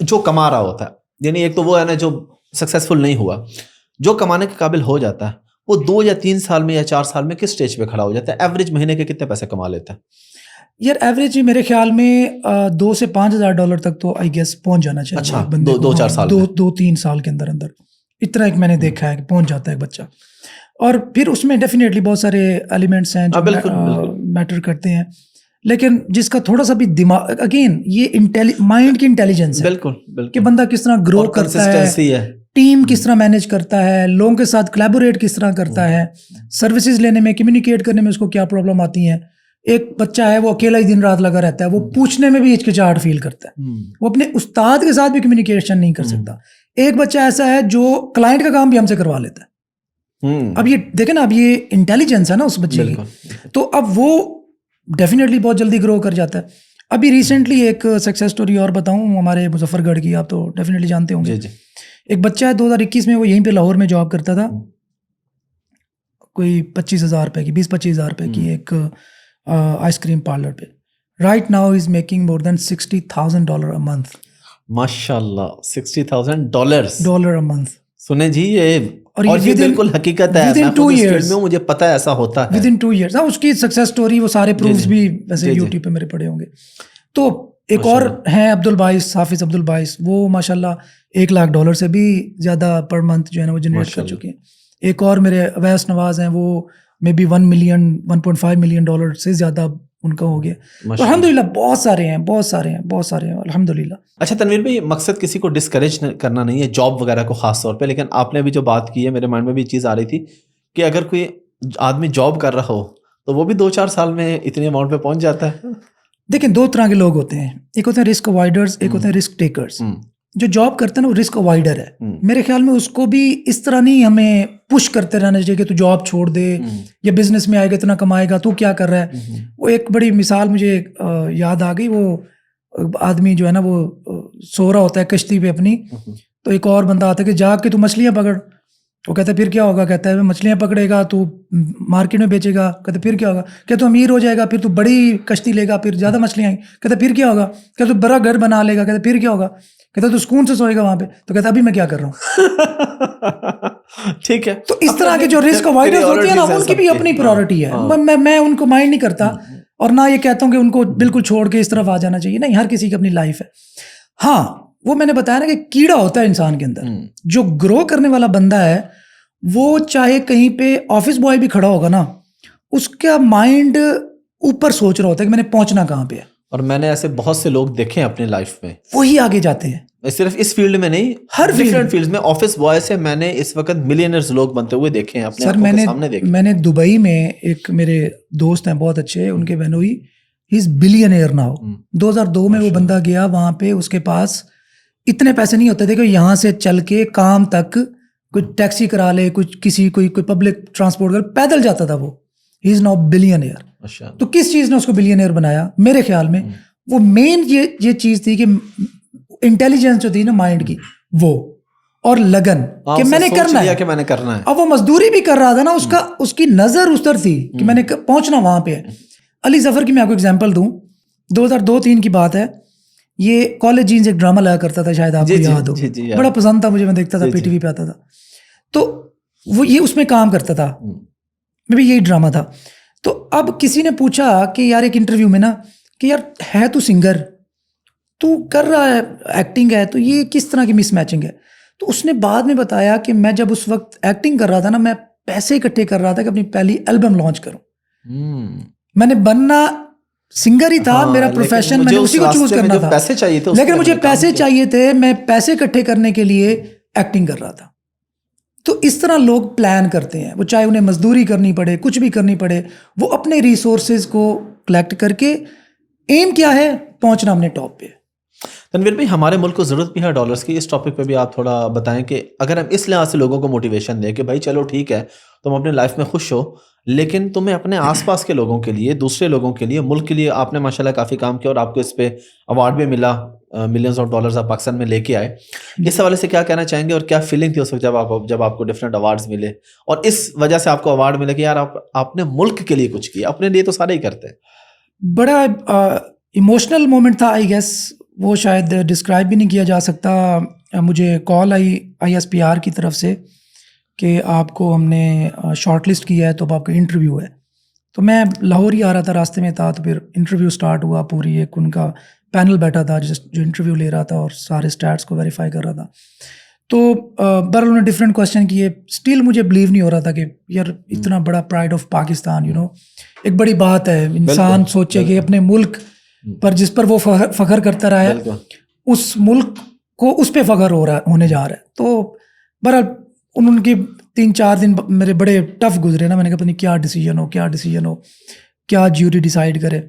जो कमा रहा होता है, यानी एक तो वो है ना जो सक्सेसफुल नहीं हुआ, जो कमाने के काबिल हो जाता है, वो 2 या 3 साल में या 4 साल में किस स्टेज पे खड़ा हो जाता है? एवरेज महीने के कितने पैसे कमा लेता है? यार एवरेज मेरे ख्याल में $2,000 से $5,000 तक तो आई गेस पहुंच जाना चाहिए। अच्छा, 2-4 साल, 2-3 साल के अंदर अंदर इतना एक मैंने देखा है कि पहुंच जाता है बच्चा। और फिर उसमें डेफिनेटली बहुत सारे एलिमेंट्स हैं जो मैटर करते हैं, लेकिन जिसका थोड़ा सा भी दिमाग, अगेन ये माइंड की इंटेलिजेंस है, बिल्कुल कि बंदा किस तरह ग्रो करता है, टीम किस तरह मैनेज करता है, लोगों के साथ कोलैबोरेट किस तरह करता है, सर्विसेज लेने में, कम्युनिकेट करने में उसको क्या प्रॉब्लम आती है। एक बच्चा है वो अकेला ही दिन रात लगा रहता है, वो पूछने में भी हिचकिचाहट फील करता है, वो अपने उस्ताद के साथ भी कम्युनिकेशन नहीं कर सकता। एक बच्चा ऐसा है जो क्लाइंट का काम भी हमसे करवा लेता है। अब ये देखें ना, अब ये इंटेलिजेंस है ना उस बच्चे की, तो अब वो डेफिनेटली बहुत जल्दी ग्रो कर जाता है। अभी रिसेंटली एक सक्सेस स्टोरी और बताऊं हमारे मुजफ्फरगढ़ की, आप तो डेफिनेटली जानते होंगे। एक बच्चा है 2021 में, वो यहीं पे लाहौर में जॉब करता था, कोई 25,000 रुपए की, 20-25,000 रुपए की एक आइसक्रीम पार्लर पे। Right now is making more than $60,000 a month. माशाल्लाह, $60,000 अ मंथ। सुने जी, और ये बिल्कुल हकीकत है, विदिन 2 years में मुझे पता है ऐसा होता है, विदिन 2 years। हाँ, उसकी सक्सेस स्टोरी, वो सारे प्रूफ्स भी वैसे यूट्यूब पे मेरे पड़े होंगे। तो एक और हैं अब्दुल बाइस, हाफिज अब्दुल बाइस, वो माशाल्लाह $1 लाख से भी ज़्यादा पर मंथ जो है ना वो जनरेट कर चुके हैं। एक और मेरे अवैस नवाज हैं, वो मे बी $1.5 मिलियन से ज़्यादा उनका हो गया। तो अल्हम्दुलिल्लाह बहुत सारे हैं अल्हम्दुलिल्लाह। अच्छा तनवीर भाई, मकसद किसी को डिस्करेज करना नहीं है, जॉब वगैरह को खास तौर पे, लेकिन आपने भी जो बात की है, मेरे माइंड में भी चीज़ आ रही थी कि अगर कोई आदमी जॉब कर रहा हो तो वो भी 2-4 साल में इतनी अमाउंट पे पहुंच जाता है। देखिए, 2 तरह के लोग होते हैं, एक होते हैं रिस्क अवॉइडर्स, एक होते हैं रिस्क टेकर्स। जो जॉब करते हैं ना वो रिस्क अवॉइडर है। मेरे ख्याल में उसको भी इस तरह नहीं हमें पुश करते रहना चाहिए कि तू जॉब छोड़ दे या बिजनेस में आएगा इतना कमाएगा, तू क्या कर रहा है। वो एक बड़ी मिसाल मुझे याद आ गई, वो आदमी जो है ना वो सो रहा होता है कश्ती पे अपनी, तो एक और बंदा आता है कि जाग के तू मछलियाँ पकड़। वो कहता है फिर क्या होगा? कहता है मछलियाँ पकड़ेगा, तू मार्केट में बेचेगा। कहते फिर क्या होगा? कहता तू अमीर हो जाएगा, फिर तू बड़ी कश्ती लेगा, फिर ज़्यादा मछलियाँ आएंगी। कहता फिर क्या होगा? कहता तू बड़ा घर बना लेगा। कहता फिर क्या होगा? कहता तू सुकून से सोएगा वहाँ पे। तो कहता अभी मैं क्या कर रहा हूँ। ठीक है। तो इस तरह के जो रिस्क अवॉइडर्स होते हैं ना, उनकी भी अपनी प्रायोरिटी है। मैं उनको माइंड नहीं करता और ना ये कहता हूँ कि उनको बिल्कुल छोड़ के इस तरफ आ जाना चाहिए। नहीं, हर किसी की अपनी लाइफ है। हाँ, वो मैंने बताया ना कि कीड़ा होता है इंसान के अंदर। जो ग्रो करने वाला बंदा है वो चाहे कहीं पे ऑफिस बॉय भी खड़ा होगा ना, उसका माइंड ऊपर सोच रहा होता है कि मैंने पहुंचना कहाँ पे है। और मैंने ऐसे बहुत से लोग देखे हैं अपनी लाइफ में, वही आगे जाते हैं। सिर्फ इस फील्ड में नहीं, हर डिफरेंट फील्ड्स में। ऑफिस बॉय से मैंने इस वक्त मिलियनर्स लोग बनते हुए देखे हैं अपने आंखों के सामने देखे। मैंने दुबई में एक मेरे दोस्त हैं बहुत अच्छे, उनके बहन हुई, ही इज बिलियनियर नाउ। 2002 में वो बंदा गया वहां पे, उसके पास इतने पैसे नहीं होते थे कि यहाँ से चल के काम तक कोई टैक्सी करा ले, कुछ किसी कोई पब्लिक ट्रांसपोर्ट कर, पैदल जाता था वो। He is now billionaire. अच्छा। तो किस चीज ने उसको बिलियनियर बनाया? मेरे ख्याल में वो मेन ये चीज थी कि इंटेलिजेंस जो थी ना माइंड की, वो और लगन कि मैंने करना है, कि मैंने करना है। अब वो मजदूरी भी कर रहा था ना, उसकी नजर उस तरफ थी कि मैंने पहुंचना वहां पे है। अली जफर की मैं आपको एग्जांपल दूं, 2002-3 की बात है। ये कॉलेज जीन्स एक ड्रामा लगा करता था, शायद आपको याद हो। बड़ा पसंद था मुझे, मैं देखता था, पीटीवी पे आता था। तो वो ये उसमें काम करता था, मे भी यही ड्रामा था। तो अब किसी ने पूछा कि यार एक इंटरव्यू में ना कि यार है तू सिंगर, तू कर रहा है एक्टिंग है, तो ये किस तरह की मिसमैचिंग है? तो उसने बाद में बताया कि मैं जब उस वक्त एक्टिंग कर रहा था ना, मैं पैसे इकट्ठे कर रहा था कि अपनी पहली एल्बम लॉन्च करूं। मैंने बनना सिंगर ही था। हाँ, मेरा प्रोफेशन, मैंने उसी को चूज करना था। पैसे चाहिए थे, लेकिन मुझे पैसे चाहिए थे, मैं पैसे इकट्ठे करने के लिए एक्टिंग कर रहा था। तो इस तरह लोग प्लान करते हैं, वो चाहे उन्हें मजदूरी करनी पड़े, कुछ भी करनी पड़े, वो अपने रिसोर्सेज को कलेक्ट करके, एम क्या है? पहुंचना हमने टॉप पे। तनवीर भाई, हमारे मुल्क को ज़रूरत भी है डॉलर्स की। इस टॉपिक पे भी आप थोड़ा बताएं कि अगर हम इस लिहाज से लोगों को मोटिवेशन दें कि भाई चलो ठीक है, तुम अपने लाइफ में खुश हो, लेकिन तुम्हें अपने आसपास के लोगों के लिए, दूसरे लोगों के लिए, मुल्क के लिए आपने माशाल्लाह काफ़ी काम किया और आपको इस पे अवार्ड भी मिला, मिलियंस ऑफ डॉलर्स आप पाकिस्तान में लेके आए। इस हवाले से क्या कहना चाहेंगे और क्या फीलिंग थी उस वक्त जब आपको डिफरेंट अवार्ड्स मिले और इस वजह से आपको अवार्ड मिला कि यार आपने मुल्क के लिए कुछ किया? अपने लिए तो सारे ही करते हैं। बड़ा इमोशनल मोमेंट था, आई गेस। वो शायद डिस्क्राइब भी नहीं किया जा सकता। मुझे कॉल आई ISPR की तरफ से कि आपको हमने शॉर्टलिस्ट किया है, तो अब आपका इंटरव्यू है। तो मैं लाहौर ही आ रहा था, रास्ते में था, तो फिर इंटरव्यू स्टार्ट हुआ। पूरी एक उनका पैनल बैठा था जो इंटरव्यू ले रहा था और सारे स्टैट्स को वेरीफाई कर रहा था। तो बहरहाल उन्होंने डिफरेंट क्वेश्चन किए। स्टिल मुझे बिलीव नहीं हो रहा था कि यार इतना बड़ा प्राइड ऑफ पाकिस्तान, एक बड़ी बात है। इंसान सोचे कि अपने मुल्क पर जिस पर वो फख्र करता रहा है, उस मुल्क को उस पे फख्र होने जा रहा है। तो बहरहाल उनके 3-4 दिन मेरे बड़े टफ गुजरे ना। मैंने कहा पता नहीं क्या डिसीजन हो, क्या ज्यूरी डिसाइड करे।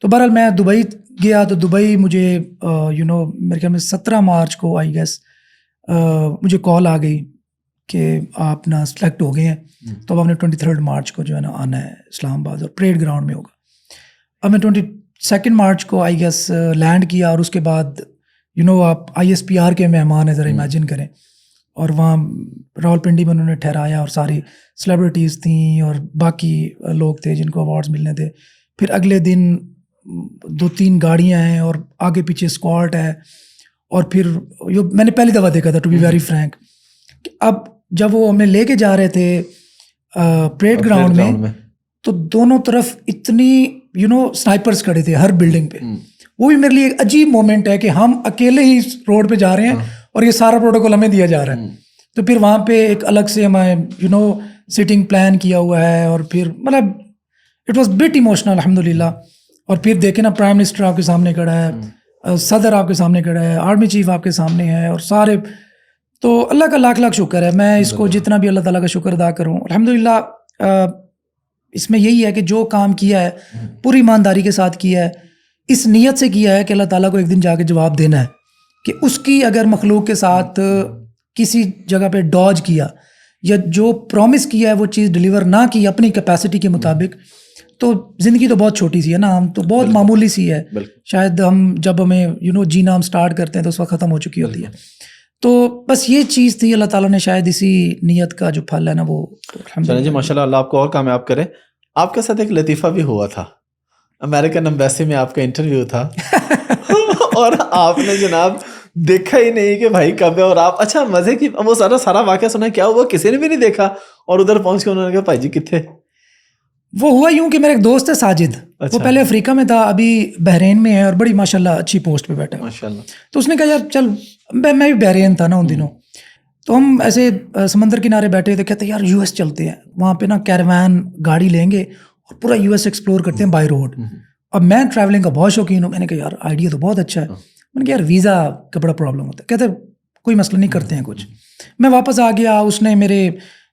तो बहरहाल मैं दुबई गया। तो दुबई मुझे मेरे ख्याल में 17 मार्च को आई गेस मुझे कॉल आ गई कि आप ना सेलेक्ट हो गए हैं, तो अब आपने 23 मार्च को जो है ना आना है इस्लामाबाद और परेड ग्राउंड में होगा। अब मैं 22 मार्च को आई गेस लैंड किया और उसके बाद आप ISPR के मेहमान हैं, ज़रा इमेजिन करें। और वहाँ रावलपिंडी में उन्होंने ठहराया और सारी सेलिब्रिटीज़ थी और बाकी लोग थे जिनको अवार्ड्स मिलने थे। फिर अगले दिन 2-3 गाड़ियाँ हैं और आगे पीछे स्क्वाड है। और फिर मैंने पहली दफ़ा देखा था, टू बी वेरी फ्रैंक। अब जब वो हमें लेके जा रहे थे परेड ग्राउंड में, तो दोनों तरफ इतनी स्नाइपर्स खड़े थे हर बिल्डिंग पे। वो भी मेरे लिए एक अजीब मोमेंट है कि हम अकेले ही रोड पे जा रहे हैं और ये सारा प्रोटोकॉल हमें दिया जा रहा है। तो फिर वहाँ पे एक अलग से हमें सिटिंग प्लान किया हुआ है। और फिर मतलब इट वाज बिट इमोशनल, अल्हम्दुलिल्लाह। और फिर देखे ना, प्राइम मिनिस्टर आपके सामने खड़ा है, सदर आपके सामने खड़ा है, आर्मी चीफ आपके सामने है और सारे। तो अल्लाह का लाख लाख शुक्र है। मैं इसको जितना भी अल्लाह ताला का शुक्र अदा करूँ, अल्हम्दुलिल्लाह। इसमें यही है कि जो काम किया है पूरी ईमानदारी के साथ किया है, इस नीयत से किया है कि अल्लाह ताला को एक दिन जाके जवाब देना है। कि उसकी अगर मखलूक के साथ किसी जगह पे डॉज किया या जो प्रॉमिस किया है वो चीज़ डिलीवर ना की अपनी कैपेसिटी के मुताबिक, तो ज़िंदगी तो बहुत छोटी सी है ना, हम तो बहुत मामूली सी है। शायद हम जब हमें जीना हम स्टार्ट करते हैं तो उस वक्त ख़त्म हो चुकी होती है। तो बस ये चीज़ थी, अल्लाह ताला ने शायद इसी नीयत का जो फल है ना वो। चलें जी, माशाल्लाह, अल्लाह आपको और कामयाब करे। आपके साथ एक लतीफ़ा भी हुआ था, अमेरिकन एम्बेसी में आपका इंटरव्यू था और आपने जनाब देखा ही नहीं कि भाई कब है, और आप अच्छा मजे की वो सारा वाकया सुना, क्या हुआ किसी ने भी नहीं देखा और उधर पहुंच के उन्होंने कहा भाई जी किथे। वो हुआ यूं कि मेरा एक दोस्त है साजिद, वो पहले अफ्रीका में था, अभी बहरीन में है और बड़ी माशाल्लाह अच्छी पोस्ट पे बैठा है माशाल्लाह। तो उसने कहा यार चल, मैं भी बहरीन था ना उन दिनों, तो हम ऐसे समंदर किनारे बैठे थे, कहते यार यूएस चलते हैं, वहाँ पे ना कैरवान गाड़ी लेंगे और पूरा यूएस एक्सप्लोर करते हैं बाई रोड। अब मैं ट्रैवलिंग का बहुत शौकीन हूँ, मैंने कहा यार आइडिया तो बहुत अच्छा है। मैंने कहा यार वीज़ा का बड़ा प्रॉब्लम होता है, कहते कोई मसला नहीं, करते हैं कुछ। मैं वापस आ गया, उसने मेरे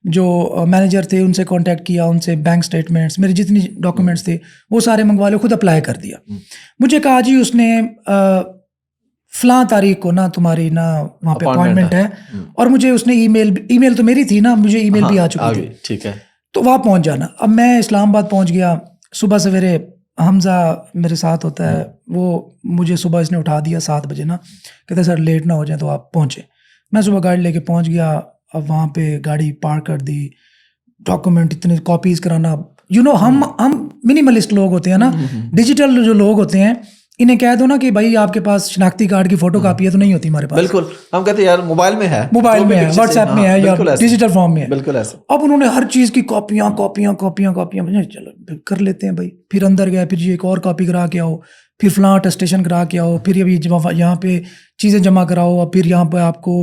जो मैनेजर थे उनसे कांटेक्ट किया, उनसे बैंक स्टेटमेंट्स, मेरे जितनी डॉक्यूमेंट्स थे वो सारे मंगवा लो, खुद अप्लाई कर दिया। मुझे कहा जी उसने फ़लाँ तारीख को ना तुम्हारी ना वहाँ पे अपॉइंटमेंट है, और मुझे उसने ईमेल तो मेरी थी ना, मुझे ईमेल भी आ चुकी थी, ठीक है, तो वहाँ पहुँच जाना। अब मैं इस्लामाबाद पहुँच गया, सुबह सवेरे हमज़ा मेरे साथ होता है, वो मुझे सुबह इसने उठा दिया 7 बजे ना, कहते सर लेट ना हो जाए तो आप पहुँचे। मैं सुबह गाड़ी लेके पहुँच गया, अब वहाँ पे गाड़ी पार्क कर दी, डॉक्यूमेंट इतने कॉपीज़ कराना, हम मिनिमलिस्ट लोग होते हैं ना, डिजिटल जो लोग होते हैं, इन्हें कह दो ना कि भाई आपके पास शनाख्ती कार्ड की फोटो कापी है, तो नहीं होती हमारे पास। बिल्कुल, हम कहते हैं यार मोबाइल में है, व्हाट्सएप में है या डिजिटल फॉर्म में है, बिल्कुल ऐसे। अब उन्होंने हर चीज़ की कॉपियाँ, चलो कर लेते हैं भाई। फिर अंदर गया, फिर जी एक और कॉपी करा के आओ, फिर फलां अटेस्टेशन करा के आओ, फिर अभी यहाँ पे चीज़ें जमा कराओ, और फिर यहाँ पे आपको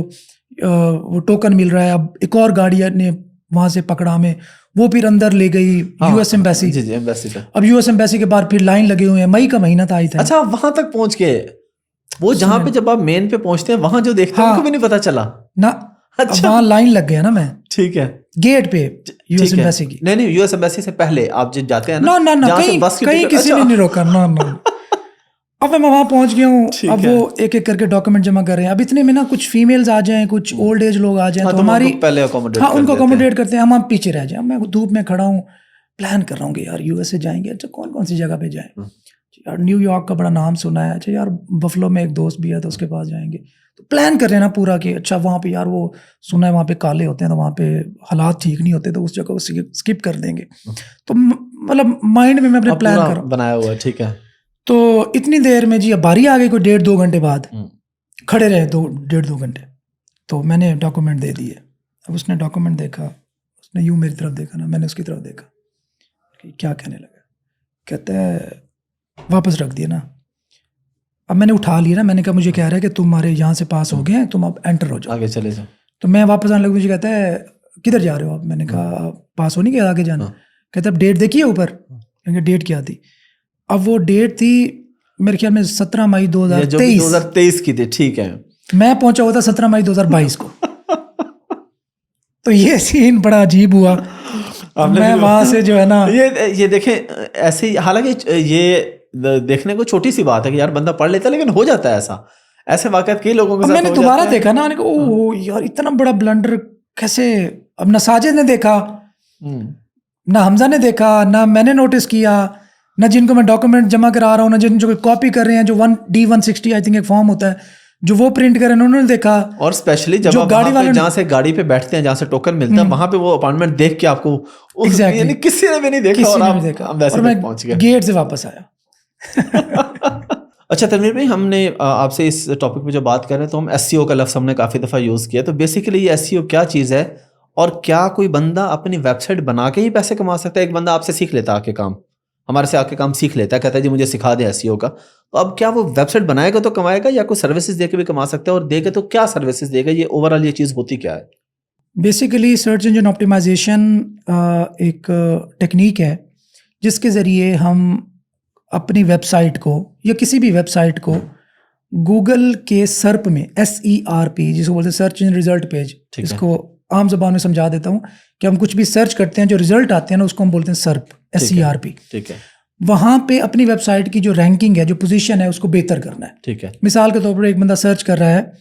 वो टोकन मिल रहा है। अब एक और गाड़ी ने वहाँ से पकड़ा हमें, वो फिर अंदर ले गई यूएस एम्बेसी। जी एम्बेसी पे। अब यूएस एम्बेसी के बाद फिर लाइन लगे हुए हैं, मई का महीना था आई था। अच्छा, वहां तक पहुंच के वो जहाँ पे जब आप मेन पे पहुंचते हैं वहां जो देखते हैं उनको भी नहीं पता चला ना। अच्छा, वहाँ लाइन लग गया ना, मैं ठीक है गेट पे यूएस एम्बेसी की। नहीं यूएस एम्बेसी से पहले आप जो जाते हैं ना कहीं किसी ने नहीं रोका ना। अब मैं वहाँ पहुँच गया हूँ, अब वो एक एक करके डॉक्यूमेंट जमा कर रहे हैं। अब इतने में ना कुछ फीमेल्स आ जाएं, कुछ ओल्ड एज लोग आ जाएं, तो हमारी पहले उनको अकोमोडेट करते हैं, हम पीछे रह जाएं। मैं धूप में खड़ा हूँ, प्लान कर रहा हूँ कि यार यूएस से जाएंगे, अच्छा कौन कौन सी जगह पे जाएं। यार न्यूयॉर्क का बड़ा नाम सुना है, अच्छा यार बफलो में एक दोस्त भी है तो उसके पास जाएंगे। तो प्लान कर रहे हैं ना पूरा कि अच्छा वहाँ पे यार वो सुना है वहाँ पे काले होते हैं, तो वहाँ पे हालात ठीक नहीं होते, तो उस जगह को स्किप कर देंगे। तो मतलब माइंड में मैं अपने प्लान कर बनाया हुआ है, ठीक है। तो इतनी देर में जी अब बारी आ गई, कोई 1.5-2 घंटे बाद खड़े रहे, 1.5-2 घंटे। तो मैंने डॉक्यूमेंट दे दिए। अब उसने डॉक्यूमेंट देखा, उसने यूं मेरी तरफ देखा ना, मैंने उसकी तरफ देखा कि क्या कहने लगा। कहते हैं वापस रख दिया ना। अब मैंने उठा लिया ना, मैंने कहा मुझे कह रहा है कि तुम्हारे यहाँ से पास हो गए, तुम अब एंटर हो जाओ, आगे चले जाओ। तो मैं वापस आने लगा, मुझे कहता है किधर जा रहे हो आप? मैंने कहा पास हो नहीं गया, आगे जाना। कहता अब डेट देखिए ऊपर। मैंने डेट क्या थी? अब वो डेट थी मेरे ख्याल में 17 मई 2023 की थी, ठीक है। मैं पहुंचा हुआ था 17 मई 2022 को। तो ये सीन बड़ा अजीब हुआ। मैं वहां से जो है ना, ये देखें ऐसे, हालांकि ये देखने को छोटी सी बात है कि यार बंदा पढ़ लेता है, लेकिन हो जाता है ऐसे वाकयात कई लोगों के साथ। मैंने दोबारा देखा ना, मैंने कहा ओह यार इतना बड़ा ब्लंडर कैसे। अब ना साजिद ने देखा, ना हमजा ने देखा, ना मैंने नोटिस किया, ना जिनको मैं डॉक्यूमेंट जमा करा रहा हूँ, ना जिन जो कॉपी कर रहे हैं, जो 1D160 आई थिंक एक फॉर्म होता है, जो वो प्रिंट करें उन्होंने देखा। और स्पेशली जब आप गाड़ी वाले जहाँ से गाड़ी पे बैठते हैं, जहाँ से टोकन मिलता है, वहां पे वो अपॉइंटमेंट देख के आपको यानी किसी ने भी नहीं देखा, और आप वैसे तक पहुंच गए, गेट से वापस आया। अच्छा तनवीर भाई, हमने आपसे इस टॉपिक पे जो बात कर रहे हैं, तो हम SEO का लफ्ज़ हमने काफ़ी दफ़ा यूज़ किया। तो बेसिकली ये SEO क्या चीज़ है, और क्या कोई बंदा अपनी वेबसाइट बना के ही पैसे कमा सकता है? एक बंदा आपसे सीख लेता आके काम, हमारे से आके काम सीख लेता है, कहता है जी मुझे सिखा दे SEO का, तो अब क्या वो वेबसाइट बनाएगा तो कमाएगा, या कोई सर्विसेज दे के भी कमा सकता है? और देगा तो क्या सर्विसेज देगा? ये ओवरऑल ये चीज़ होती क्या है? बेसिकली सर्च इंजन ऑप्टिमाइजेशन एक टेक्निक है जिसके ज़रिए हम अपनी वेबसाइट को या किसी भी वेबसाइट को गूगल के सर्प में SERP, जिसको बोलते हैं सर्च इंजन रिजल्ट पेज, इसको आम ज़बान में समझा देता हूँ कि हम कुछ भी सर्च करते हैं, जो रिजल्ट आते हैं ना उसको हम बोलते हैं सर्प, SERP। ठीक है। वहाँ पे अपनी वेबसाइट की जो रैंकिंग है, जो पोजीशन है, उसको बेहतर करना है। ठीक है, मिसाल के तौर पर एक बंदा सर्च कर रहा है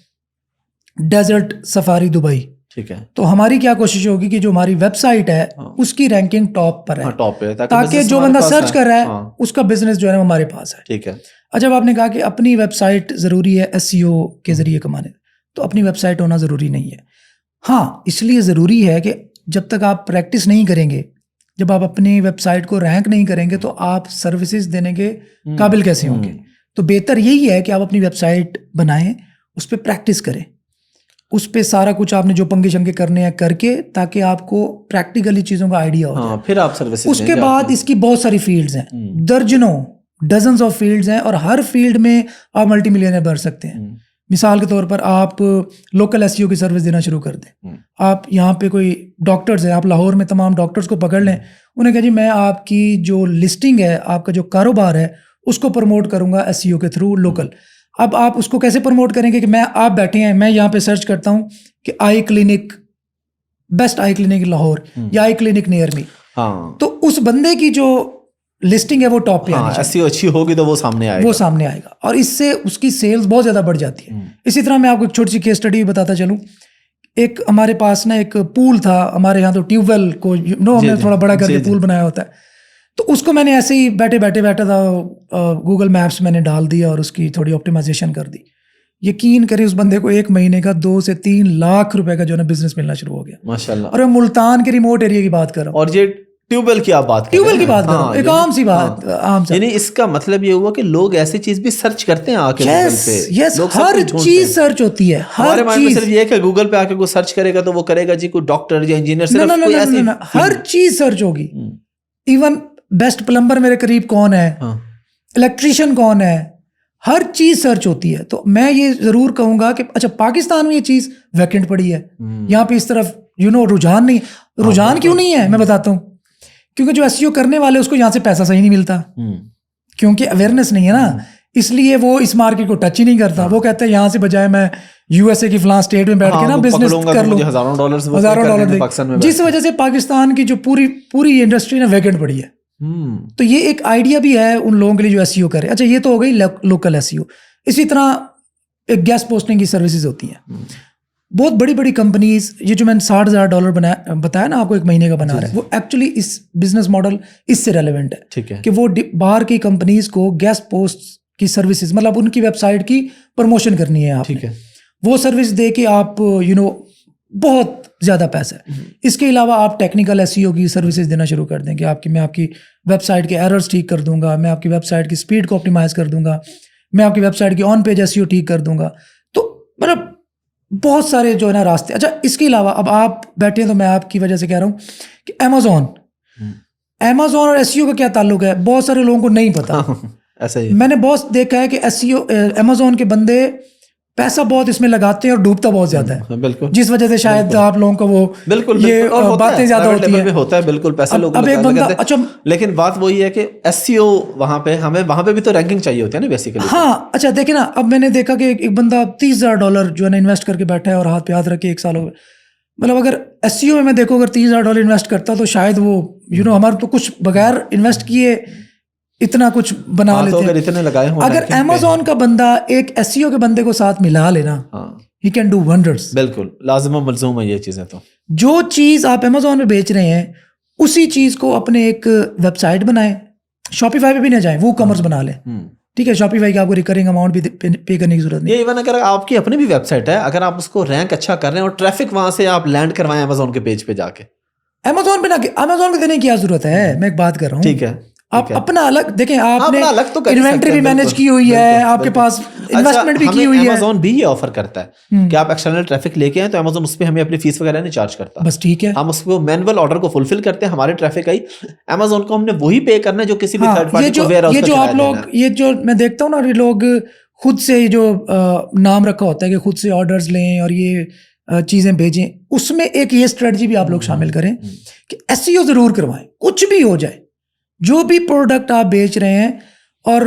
डेजर्ट सफारी दुबई, ठीक है, तो हमारी क्या कोशिश होगी कि जो हमारी वेबसाइट है उसकी रैंकिंग टॉप पर है, हाँ, टॉप पे, ताकि business जो हमारे बंदा पास सर्च कर रहा है हाँ, उसका बिजनेस जो है वो हमारे पास है। ठीक है, अच्छा, अब आपने कहा कि अपनी वेबसाइट ज़रूरी है एसईओ के ज़रिए कमाने, तो अपनी वेबसाइट होना ज़रूरी नहीं है। हाँ, इसलिए ज़रूरी है कि जब तक आप प्रैक्टिस नहीं करेंगे, जब आप अपनी वेबसाइट को रैंक नहीं करेंगे, तो आप सर्विसेज देने के काबिल कैसे होंगे। तो बेहतर यही है कि आप अपनी वेबसाइट बनाएं, उस पर प्रैक्टिस करें, उस पे सारा कुछ आपने जो पंगे शंगे करने हैं करके, ताकि आपको प्रैक्टिकली चीज़ों का आइडिया हो जाए। हाँ, फिर आप सर्विसेज उसके बाद इसकी बहुत सारी फील्ड्स हैं, दर्जनों डजन्स ऑफ फील्ड्स हैं, और हर फील्ड में आप मल्टी मिलियनर बन सकते हैं। मिसाल के तौर पर आप लोकल एसईओ की सर्विस देना शुरू कर दें। आप यहाँ पे कोई डॉक्टर्स हैं, आप लाहौर में तमाम डॉक्टर्स को पकड़ लें, उन्हें कहें जी मैं आपकी जो लिस्टिंग है, आपका जो कारोबार है, उसको प्रमोट करूँगा एसईओ के थ्रू लोकल। अब आप उसको कैसे प्रमोट करेंगे कि आप बैठे हैं, मैं यहाँ पे सर्च करता हूँ कि आई clinic, best I clinic Lahore या आई क्लिनिक नियर मी, हाँ, तो उस बंदे की जो लिस्टिंग है वो टॉप पे आनी चाहिए, ऐसी अच्छी होगी तो वो सामने आएगा, वो सामने आएगा, और इससे उसकी सेल्स बहुत ज़्यादा बढ़ जाती है। इसी तरह मैं आपको एक छोटी सी केस स्टडी बताता चलूँ। एक हमारे पास ना एक पूल था, हमारे यहाँ तो ट्यूबवेल को हमने थोड़ा बड़ा करके पूल बनाया होता है, तो उसको मैंने ऐसे ही बैठा था गूगल मैप्स मैंने डाल दिया और उसकी थोड़ी ऑप्टिमाइजेशन कर दी। यकीन करें उस बंदे को 1 महीने का 2 से 3 लाख रुपए का जो है ना बिजनेस मिलना शुरू हो गया, माशाल्लाह। और मैं मुल्तान के रिमोट एरिया की बात कर रहा हूँ, और ये ट्यूबवेल की आप बात कर ट्यूबवेल की बात कर रहा हूँ, एक आम सी बात, आम सा। यानी इसका मतलब ये हुआ कि लोग ऐसी चीज भी सर्च करते हैं आके गूगल पे। यस, लोग सब हर कुछ ढूंढते चीज हैं। सर्च होती है, हमारे हर माइंड में चीज। सिर्फ ये है कि गूगल पे आके कोई सर्च करेगा तो वो करेगा जी कोई डॉक्टर या इंजीनियर, सिर्फ कोई ऐसी हर चीज सर्च होगी। इवन बेस्ट प्लम्बर मेरे करीब कौन है, इलेक्ट्रिशियन कौन है, हर चीज सर्च होती है। तो मैं ये जरूर कहूंगा कि अच्छा, पाकिस्तान में ये चीज वैकेंट पड़ी है, यहाँ पे इस तरफ रुझान नहीं। रुझान क्यों नहीं है मैं बताता हूँ, क्योंकि जो एसईओ करने वाले उसको यहाँ से पैसा सही नहीं मिलता, क्योंकि अवेयरनेस नहीं है ना, इसलिए वो इस मार्केट को टच ही नहीं करता। वो कहता है यहाँ से बजाय मैं यूएसए की फलां स्टेट में बैठ के ना बिजनेस कर लूं, हजारों डॉलर, जिस वजह से पाकिस्तान की जो पूरी इंडस्ट्री ना वैकेंट पड़ी है। तो ये एक आइडिया भी है उन लोगों के लिए जो एसईओ करे। अच्छा, ये तो हो गई लोकल एसईओ। इसी तरह एक गेस्ट पोस्टिंग की सर्विसेज होती हैं। बहुत बड़ी बड़ी कंपनीज, ये जो मैंने $60,000 बताया ना आपको 1 महीने का बना रहा है, वो एक्चुअली इस बिजनेस मॉडल इससे रेलेवेंट है। ठीक है, कि वो बाहर की कंपनीज को गेस्ट पोस्ट की सर्विसेज, मतलब उनकी वेबसाइट की प्रमोशन करनी है आपने। ठीक है, वो सर्विस दे के आप बहुत ज़्यादा पैसा है। इसके अलावा आप टेक्निकल एसईओ की सर्विसेज देना शुरू कर दें कि मैं आपकी वेबसाइट के एरर्स ठीक कर दूंगा, मैं आपकी वेबसाइट की स्पीड को ऑप्टिमाइज कर दूंगा, मैं आपकी वेबसाइट की ऑन पेज एसईओ ठीक कर दूंगा। तो मतलब बहुत सारे जो है ना रास्ते। अच्छा, इसके अलावा अब आप बैठे हैं तो मैं आपकी वजह से कह रहा हूँ कि अमेज़ॉन और एसईओ का क्या ताल्लुक है, बहुत सारे लोगों को नहीं पता। ऐसा ही मैंने बहुत देखा है कि एसईओ अमेज़ॉन के बंदे पैसा बहुत इसमें लगाते हैं और डूबता बहुत ज्यादा है, बिल्कुल, जिस वजह से शायद आप लोगों को वो ये बातें ज्यादा होती है। होता है बिल्कुल, पैसे लोग अब एक बंदा, अच्छा, लेकिन बात वही है कि एसईओ वहां पे हमें वहां पे भी तो रैंकिंग चाहिए होती है ना बेसिकली। हाँ, अच्छा देखिए ना, अब मैंने देखा कि एक बंदा $30,000 जो है ना इन्वेस्ट करके बैठा है और हाथ पे हाथ रख के 1 साल हो गए। मतलब अगर एसईओ में मैं देखो अगर $30,000 इन्वेस्ट करता तो शायद वो हमारे तो कुछ बगैर इन्वेस्ट किए इतना कुछ बना लेते हैं। अगर इतने लगाए हों, अगर अमेज़ॉन का बंदा एक एसईओ के बंदे को साथ मिला लेना, ही कैन डू वंडर्स। बिल्कुल लाजिम मलजूम है ये चीजें। तो जो चीज आप अमेज़ॉन पे बेच रहे हैं उसी चीज को अपने एक वेबसाइट बनाएं, शॉपिफाई पे भी ना जाएं, वो कॉमर्स बना लें। ठीक है, शॉपिफाई का आपको रिकरिंग अमाउंट भी पे करने की जरूरत नहीं। ये इवन अगर आपकी अपनी भी वेबसाइट है, अगर आप उसको रैंक अच्छा कर रहे हैं और ट्रैफिक वहां से आप लैंड करवाएं अमेज़ॉन के पेज पे जाके, अमेज़ॉन पे ना, अमेज़ॉन को देने की क्या जरूरत है, मैं एक बात कर रहा हूँ। ठीक है, आप अपना अलग देखें, आपने अलग तो इन्वेंटरी भी मैनेज की हुई है, आपके पास इन्वेस्टमेंट भी की हुई है। अमेज़ॉन भी ये ऑफर करता है कि आप एक्सटर्नल ट्रैफिक लेके आए तो अमेज़ॉन उस पे हमें अपनी फीस वगैरह नहीं चार्ज करता। बस ठीक है, हम उसको मैनुअल ऑर्डर को फुलफिल करते हैं, हमारे ट्रैफिक आई, अमेज़ॉन को हमने वही पे करना है जो किसी भी थर्ड पार्टी को वेयरहाउस ये जो आप लोग, ये जो मैं देखता हूँ ना, ये लोग खुद से जो नाम रखा होता है कि खुद से ऑर्डर्स लें और ये चीजें भेजें, उसमें एक ये स्ट्रेटजी भी आप लोग शामिल करें कि एसईओ जरूर करवाएं, कुछ भी हो जाए, जो भी प्रोडक्ट आप बेच रहे हैं और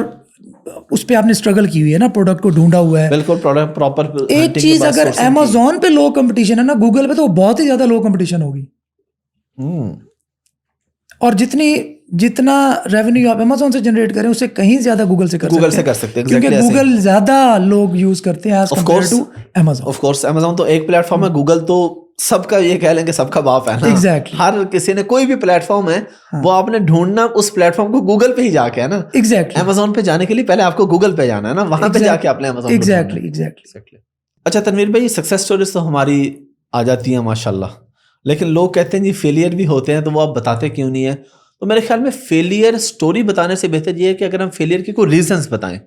उस पे आपने स्ट्रगल की हुई है ना, प्रोडक्ट को ढूंढा हुआ है। बिल्कुल, प्रोडक्ट प्रॉपर। एक चीज अगर अमेज़ॉन पे लो कंपटीशन है ना, गूगल पे तो बहुत ही ज्यादा लो कंपटीशन होगी। और जितनी जितना रेवेन्यू आप अमेजोन से जनरेट करें उससे कहीं ज्यादा गूगल से कर गूगल सकते से हैं, कर सकते हैं क्योंकि exactly ऐसे ही। गूगल ज्यादा लोग यूज करते हैं as compared to Amazon. Of course Amazon तो एक प्लेटफॉर्म है, गूगल तो सबका, ये कह लेंगे सबका बाप है ना। Exactly. हर किसी ने कोई भी प्लेटफॉर्म है वो आपने ढूंढना उस प्लेटफॉर्म को गूगल पे ही जाके है ना। एग्जैक्टली अमेजोन पे जाने के लिए पहले आपको गूगल पे जाना है ना, वहां पे जाके आपने अमेजोन एग्जैक्टली। अच्छा तनवीर भाई, सक्सेस स्टोरीज तो हमारी आ जाती है माशाल्लाह, लेकिन लोग कहते हैं जी फेलियर भी होते हैं, तो वो आप बताते क्यों नहीं है? तो मेरे ख्याल में फेलियर स्टोरी बताने से बेहतर ये है कि अगर हम फेलियर के कोई रीजंस बताएं,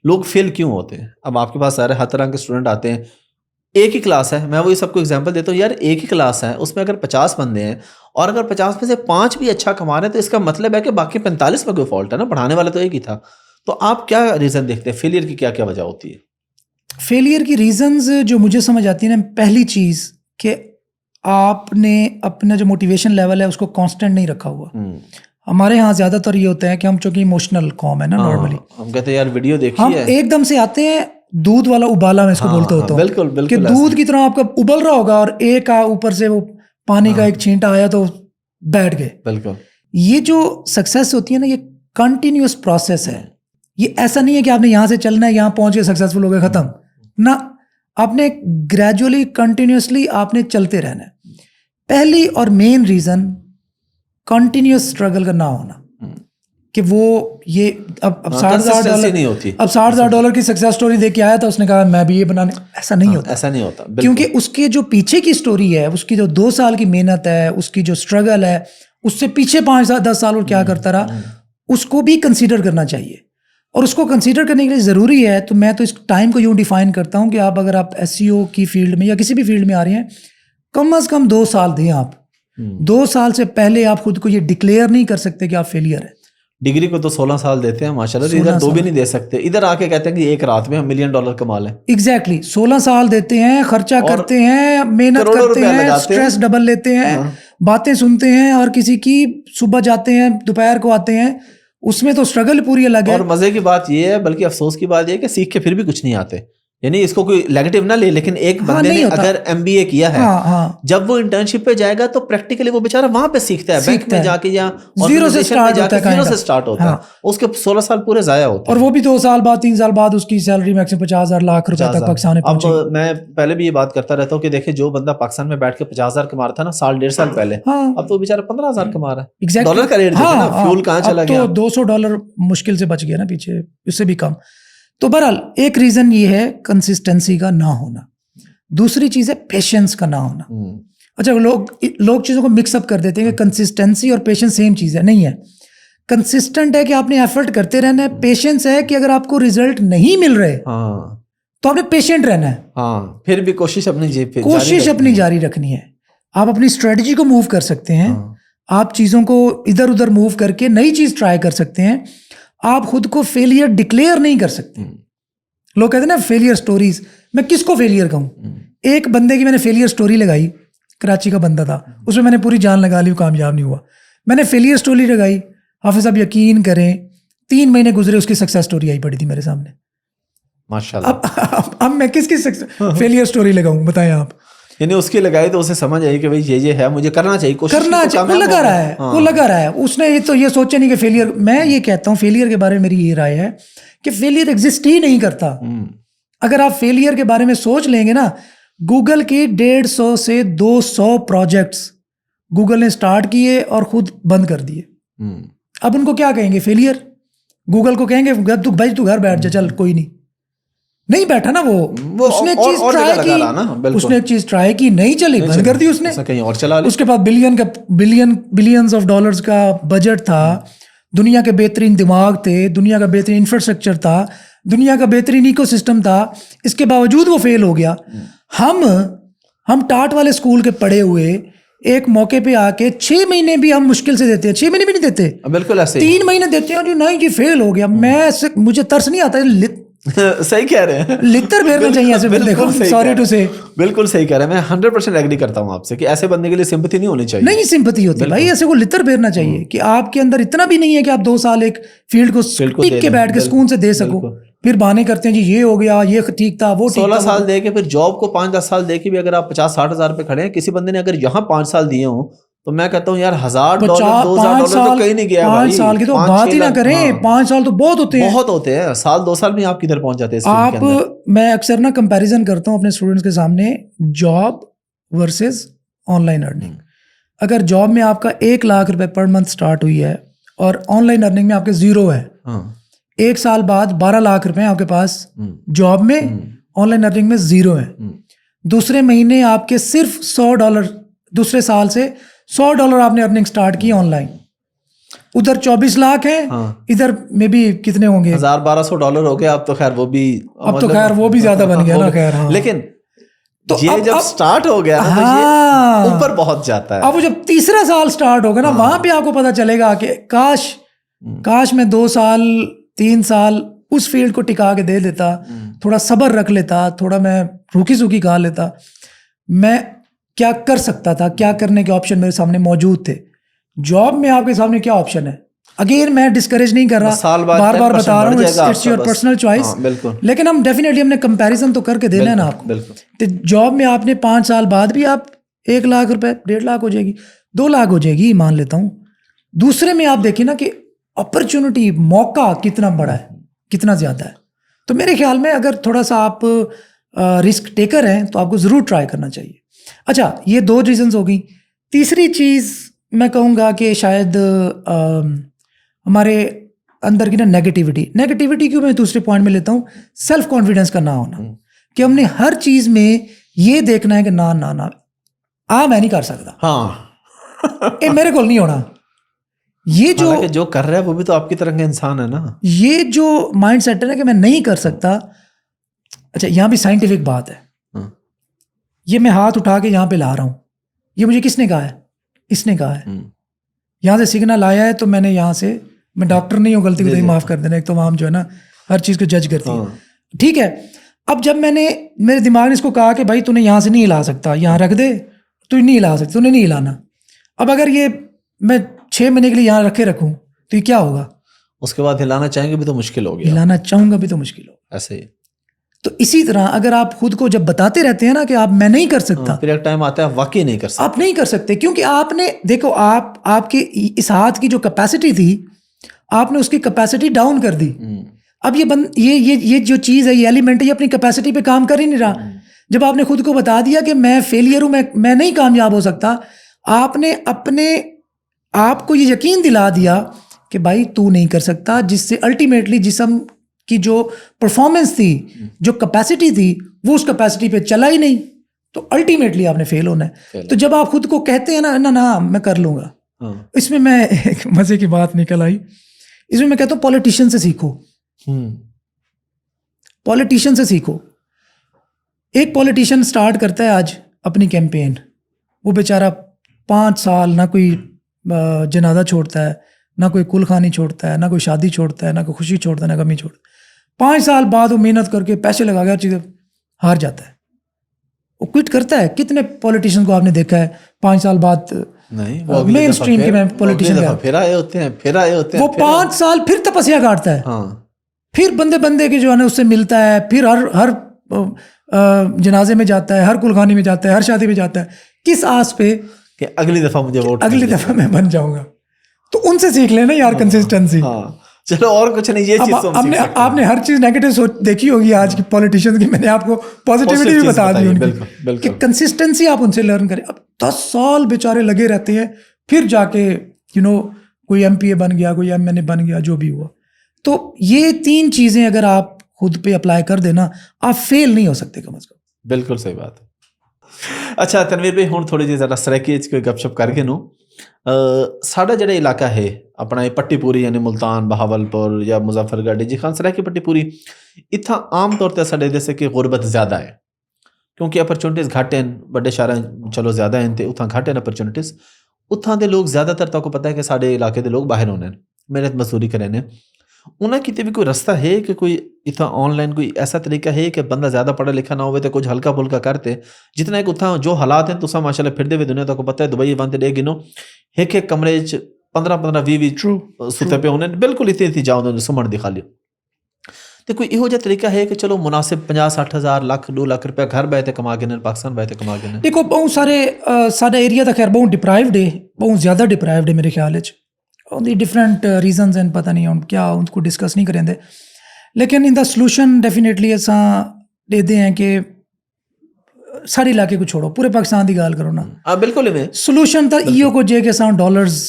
लोग फेल क्यों होते हैं। अब आपके पास सारे हर तरह के स्टूडेंट आते हैं, एक ही क्लास है, मैं वही सबको एग्जांपल देता हूँ यार, एक ही क्लास है, उसमें अगर 50 बंदे हैं और अगर 50 में से 5 भी अच्छा कमा रहे हैं, तो इसका मतलब है कि बाकी 45 में कोई फॉल्ट है ना, पढ़ाने वाला तो एक ही था। तो आप क्या रीजन देखते हैं, फेलियर की क्या क्या वजह होती है? फेलियर की रीजंस जो मुझे समझ आती है ना, पहली चीज कि आपने अपना जो मोटिवेशन लेवल है उसको कांस्टेंट नहीं रखा हुआ। हमारे यहाँ ज्यादातर ये होता है कि हम चूंकि इमोशनल कॉम है ना नॉर्मली, हम कहते हैं यार वीडियो देखी हम है, एकदम से आते हैं दूध वाला उबाला, मैं इसको बोलता होता हूँ बिल्कुल कि बिल्कुल दूध की तरह आपका उबल रहा होगा और एक ऊपर से वो पानी का एक छींटा आया तो बैठ गए। बिल्कुल। ये जो सक्सेस होती है ना, ये कंटिन्यूअस प्रोसेस है। ये ऐसा नहीं है कि आपने यहाँ से चलना है, यहाँ पहुंच के सक्सेसफुल हो गए, खत्म ना। आपने ग्रेजुअली कंटिन्यूअसली आपने चलते रहना है। पहली और मेन रीजन कंटिन्यूअस स्ट्रगल का ना होना, कि वो ये अब $60,000 नहीं होती, अब $60,000 की सक्सेस स्टोरी देख के आया था, उसने कहा मैं भी ये बनाने, ऐसा नहीं होता। ऐसा नहीं होता, क्योंकि उसके जो पीछे की स्टोरी है, उसकी जो 2 साल की मेहनत है, उसकी जो स्ट्रगल है, उससे पीछे 5-10 साल और क्या करता रहा, उसको भी कंसीडर करना चाहिए। और उसको कंसीडर करने के लिए ज़रूरी है, तो मैं तो इस टाइम को यूँ डिफाइन करता हूँ कि आप अगर आप SEO की फील्ड में या किसी भी फील्ड में आ रहे हैं, कम अज़ कम 2 साल दें आप। 2 साल से पहले आप खुद को ये डिक्लेयर नहीं कर सकते कि आप फेलियर है। डिग्री को तो 16 साल देते हैं माशाल्लाह, इधर 2 भी नहीं दे सकते, इधर आके कहते हैं कि एक रात में हम $1 मिलियन कमा लें। एग्जैक्टली 16 साल देते हैं, खर्चा करते हैं, मेहनत करते हैं, स्ट्रेस डबल लेते हैं, बातें सुनते हैं, और किसी की सुबह जाते हैं दोपहर को आते हैं, उसमें तो स्ट्रगल पूरी अलग है। और मजे की बात ये है, बल्कि अफसोस की बात ये है कि सीख के फिर भी कुछ नहीं आते। यानी इसको कोई नेगेटिव ना ले, लेकिन एक बंदे ने अगर MBA किया है, जब वो इंटर्नशिप पे जाएगा तो प्रैक्टिकली वो बेचारा वहां पे सीखता है, बैंक में जाके या जीरो से स्टार्ट होता है, उसके 16 साल पूरे जाया होते हैं। और वो भी 2 साल बाद 3 साल बाद उसकी सैलरी मैक्सिमम 50,000 लाख रुपए तक पाकिस्तान में पहुंची। अब मैं पहले भी ये बात करता रहता हूँ कि देखिए, जो बंदा पाकिस्तान में बैठ के 50,000 कमा रहा था ना साल 1.5 साल पहले, अब तो बेचारा 15,000 कमा रहा है। डॉलर का रेट देखो ना, फ्यूल कहाँ चला गया, तो $200 मुश्किल से बच गया ना पीछे, इससे भी कम। तो बहरहाल एक रीजन ये है कंसिस्टेंसी का ना होना। दूसरी चीज है पेशेंस का ना होना। अच्छा, लोग चीजों को मिक्सअप कर देते हैं कि कंसिस्टेंसी और पेशेंस सेम चीज है, नहीं है। कंसिस्टेंट है कि आपने एफर्ट करते रहना है, पेशेंस है कि अगर आपको रिजल्ट नहीं मिल रहे तो आपने पेशेंट रहना है। फिर भी कोशिश अपनी जारी रखनी है। आप अपनी स्ट्रेटजी को मूव कर सकते हैं, आप चीजों को इधर उधर मूव करके नई चीज ट्राई कर सकते हैं। आप खुद को फेलियर डिक्लेयर नहीं कर सकते। लोग कहते हैं ना फेलियर स्टोरीज, मैं किसको फेलियर कहूं? एक बंदे की मैंने फेलियर स्टोरी लगाई, कराची का बंदा था, उसमें मैंने पूरी जान लगा ली, कामयाब नहीं हुआ। मैंने फेलियर स्टोरी लगाई, हाफिज साहब यकीन करें 3 महीने गुजरे, उसकी सक्सेस स्टोरी आई पड़ी थी मेरे सामने। माशाल्लाह। अब मैं किसकी फेलियर स्टोरी लगाऊं, बताएं आप? यानी उसकी लगाई तो उसे समझ आई कि भाई ये है, मुझे करना चाहिए, कोशिश करना चाहिए, वो लगा रहा है। उसने ये सोचा नहीं कि फेलियर, मैं ये कहता हूँ फेलियर के बारे में मेरी ये राय है कि फेलियर एग्जिस्ट ही नहीं करता। अगर आप फेलियर के बारे में सोच लेंगे ना, गूगल के 150 से 200 प्रोजेक्ट्स गूगल ने स्टार्ट किए और खुद बंद कर दिए। अब उनको क्या कहेंगे? फेलियर। गूगल को कहेंगे भाई तू घर बैठ जा, चल कोई नहीं बैठा ना वो उसने एक चीज ट्राई की, उसने एक चीज ट्राई की, नहीं चली, बंद कर दी उसने, कहीं और चला ली। उसके पास बिलियंस ऑफ डॉलर्स का बजट था, दुनिया के बेहतरीन दिमाग थे, दुनिया का बेहतरीन इंफ्रास्ट्रक्चर था, दुनिया का बेहतरीन इकोसिस्टम था, इसके बावजूद वो फेल हो गया। हम टाट वाले स्कूल के पढ़े हुए एक मौके पे आके 6 महीने भी हम मुश्किल से देते हैं, 6 महीने भी नहीं देते, बिल्कुल ऐसे 3 महीने देते हैं, नहीं जी फेल हो गया। मुझे तरस नहीं आता, सही कह रहे हैं, लितर फेरना चाहिए ऐसे बंदे को, सॉरी टू से। बिल्कुल सही कह रहे हैं, मैं 100% एग्री करता हूं आपसे कि ऐसे बंदे के लिए सिंपैथी नहीं होनी चाहिए। नहीं सिंपैथी होती भाई, ऐसे को लितर फेरना चाहिए कि आपके अंदर इतना भी नहीं है कि आप 2 साल एक फील्ड को टिक के बैठ के सुकून से दे सको। फिर बहाने करते हैं जी ये हो गया, ये ठीक था, वो 16 साल दे के फिर जॉब को 5-10 साल दे के भी अगर आप 50-60 हज़ार पे खड़े हैं, किसी बंदे ने अगर यहाँ 5 साल दिए हों तो मैं कहता हूँ यार $1000 तो $2000 तो कहीं नहीं गया भाई। 5 साल की तो 5-6 बात ही ना लाख, करें, हाँ, 5 साल तो बहुत होते हैं। बहुत होते हैं। साल 2 साल में आप किधर पहुंच जाते हैं इस फील्ड के अंदर। आप, मैं अक्सर ना कंपैरिजन करता हूँ अपने स्टूडेंट्स के सामने, जॉब वर्सेस ऑनलाइन अर्निंग। अगर जॉब में आपका 1 लाख रुपए पर मंथ स्टार्ट हुई है और ऑनलाइन अर्निंग में आपके 0 है, हाँ 1 साल बाद 12 लाख रुपए आपके पास जॉब में, ऑनलाइन अर्निंग में 0 है। दूसरे महीने आपके सिर्फ $100, दूसरे साल से $100 आपने अर्निंग स्टार्ट की ऑनलाइन। उधर 24 लाख है, हाँ। इधर में भी कितने होंगे, $1000-1200 हो गया। अब तो खैर वो भी, अब तो खैर वो भी ज्यादा बन गया ना, खैर हाँ। लेकिन तो ये जब स्टार्ट हो गया ना, तो हाँ, ये ऊपर बहुत जाता है। अब वो जब तीसरा साल स्टार्ट होगा ना, वहां पे आपको पता चलेगा कि काश मैं 2 साल 3 साल उस फील्ड को टिका के दे देता, थोड़ा सब्र रख लेता, थोड़ा मैं रूखी सूखी खा लेता, मैं क्या कर सकता था, क्या करने के ऑप्शन मेरे सामने मौजूद थे। जॉब में आपके सामने क्या ऑप्शन है? अगेन मैं डिस्करेज नहीं कर रहा, बार बार बता रहा हूँ, इट्स योर पर्सनल चॉइस, लेकिन हम डेफिनेटली हमने कंपैरिजन तो करके देना है ना आपको। तो जॉब में आपने 5 साल बाद भी आप 1 लाख रुपए, 1.5 लाख हो जाएगी, 2 लाख हो जाएगी, मान लेता हूँ। दूसरे में आप देखिए ना कि अपॉर्चुनिटी, मौका कितना बड़ा है, कितना ज्यादा है। तो मेरे ख्याल में अगर थोड़ा सा आप रिस्क टेकर हैं तो आपको जरूर ट्राई करना चाहिए। अच्छा, ये 2 रीजंस हो गई। तीसरी चीज मैं कहूँगा कि शायद हमारे अंदर की ना नेगेटिविटी क्यों मैं दूसरे पॉइंट में लेता हूँ, सेल्फ कॉन्फिडेंस का ना होना, कि हमने हर चीज में ये देखना है कि ना ना ना मैं नहीं कर सकता, हाँ ये मेरे को नहीं होना। ये जो कर रहा है वो भी तो आपकी तरह का इंसान है ना। ये जो माइंड सेट है ना कि मैं नहीं कर सकता। अच्छा, यहाँ भी साइंटिफिक बात है। ये मैं हाथ उठा के यहाँ पे ला रहा हूँ, ये मुझे किसने कहा है? इसने कहा है। यहाँ से सिग्नल आया है तो मैंने यहाँ से, मैं डॉक्टर नहीं हूँ, गलती को माफ कर देना, एक तो हम जो है ना हर चीज को जज करती है, ठीक है। अब जब मेरे दिमाग ने इसको कहा कि भाई तूने यहाँ से नहीं हिला सकता, यहाँ रख दे, तू नहीं हिला सकता, तूने नहीं हिलाना। अब अगर ये मैं 6 महीने के लिए यहाँ रखूँ तो ये क्या होगा? उसके बाद हिलाना चाहेंगे भी तो मुश्किल हो गया, हिलाना चाहूंगा भी तो मुश्किल होगा। ऐसे ही। तो इसी तरह अगर आप खुद को जब बताते रहते हैं ना कि आप मैं नहीं कर सकता, फिर एक टाइम आता है वाकई नहीं कर सकते, आप नहीं कर सकते, क्योंकि आपने देखो आपके इस हाथ की जो कैपेसिटी थी, आपने उसकी कैपेसिटी डाउन कर दी। अब ये जो चीज है, ये एलिमेंट है, ये अपनी कैपेसिटी पे काम कर ही नहीं रहा। जब आपने खुद को बता दिया कि मैं फेलियर हूं, मैं नहीं कामयाब हो सकता, आपने अपने आप को ये यकीन दिला दिया कि भाई तू नहीं कर सकता, जिससे अल्टीमेटली जिस्म की जो परफॉर्मेंस थी, जो कैपेसिटी थी, वो उस कैपेसिटी पे चला ही नहीं, तो अल्टीमेटली आपने फेल होना है। तो जब आप खुद को कहते हैं ना ना ना मैं कर लूंगा, इसमें मैं एक मजे की बात निकल आई, इसमें मैं कहता हूँ पॉलिटिशियन से सीखो। पॉलिटिशियन से सीखो। एक पॉलिटिशियन स्टार्ट करता है आज अपनी कैंपेन, वो बेचारा 5 साल ना कोई जनाजा छोड़ता है, ना कोई कुलखानी छोड़ता है, ना कोई शादी छोड़ता है, ना कोई खुशी छोड़ता है, ना गमी छोड़ता है। 5 साल बाद वो मेहनत करके पैसे लगा के हर चीज़ हार जाता है, वो क्विट करता है। कितने पॉलिटिशियन को आपने देखा है 5 साल बाद नहीं, मेन स्ट्रीम के में पॉलिटिशियन फिर आए होते हैं वो 5 साल फिर तपस्या काटता है, फिर बंदे के जो है ना उससे मिलता है, फिर हर जनाजे में जाता है, हर कुलखानी में जाता है, हर शादी में जाता है, किस आस पे कि अगली दफा मुझे वोट, अगली दफा मैं बन जाऊंगा। तो उनसे सीख लेना यार, कंसिस्टेंसी। चलो और कुछ नहीं, ये चीज आपने हर चीज नेगेटिव देखी होगी आज की पॉलिटिशियंस की, मैंने आपको पॉजिटिविटी भी बता दी उनकी कि कंसिस्टेंसी आप उनसे लर्न करें। अब 10 साल बेचारे लगे रहते हैं, फिर जाके कोई एमपीए बन गया, कोई एमएनए बन गया, जो भी हुआ। तो ये 3 चीजें अगर आप खुद पे अप्लाई कर देना, आप फेल नहीं हो सकते कम से कम। बिल्कुल सही बात है। अच्छा तनवीर भाई, हुण थोड़ी जी जरा सराइकी कोई गपशप करके नो, साडा जिहड़ा इलाका है अपना ये पट्टीपुरी यानी मुल्तान, बहावलपुर या मुजफ्फरगढ़, जी खान सराय की पट्टीपुरी, इत्थां आम तौर पर साडे जैसे कि गुरबत ज़्यादा है, क्योंकि अपॉर्चुनिटीज़ घट हैं, बड़े शहर चलो ज़्यादा हैं तो उत्थां घट हैं अपॉर्चुनिटीज़। उत्थां दे लोग ज़्यादातर तो पता है कि साडे इलाके दे लोग बाहर होने, मेहनत मजदूरी करें ने, उन्हें कितने भी कोई रास्ता है कि कोई इतना ऑनलाइन कोई ऐसा तरीका है कि बंदा ज़्यादा पढ़ा लिखा ना हो तो कुछ हल्का फुल्का करते, जितना एक उत्थां जो हालात हैं तुसा माशाल्लाह फिर दे दुनिया, तो पता है दुबई वन डे गिनो एक कमरे 15-15 20 सुते पे होने, बिल्कुल इतनी जाओ सुमन दी खाली। ਤੇ ਕੋਈ ਇਹੋ ਜਿਹਾ ਤਰੀਕਾ ਹੈ ਕਿ ਚਲੋ ਮੁਨਾਸਿਬ 50-60 ਹਜ਼ਾਰ ਲੱਖ 2 ਲੱਖ ਰੁਪਏ ਘਰ ਬੈਠੇ ਕਮਾ ਕੇ ਨੇ ਪਾਕਿਸਤਾਨ ਬੈਠੇ ਕਮਾ ਕੇ ਨੇ? देखो बहुत सारे साडा एरिया तो खैर बहुत डिप्राइव्ड है, बहुत ज़्यादा डिप्राइव्ड है मेरे ख्याल च। उनकी डिफरेंट रीजनस हैं, पता नहीं हम क्या उनको डिस्कस नहीं करेंगे, लेकिन इंदा सलूशन डेफिनेटली असा देते हैं कि सारे इलाके को छोड़ो, पूरे पाकिस्तान की गाल करो ना, बिल्कुल इवें सलूशन तो इहो कुछ है कि असा डॉलर्स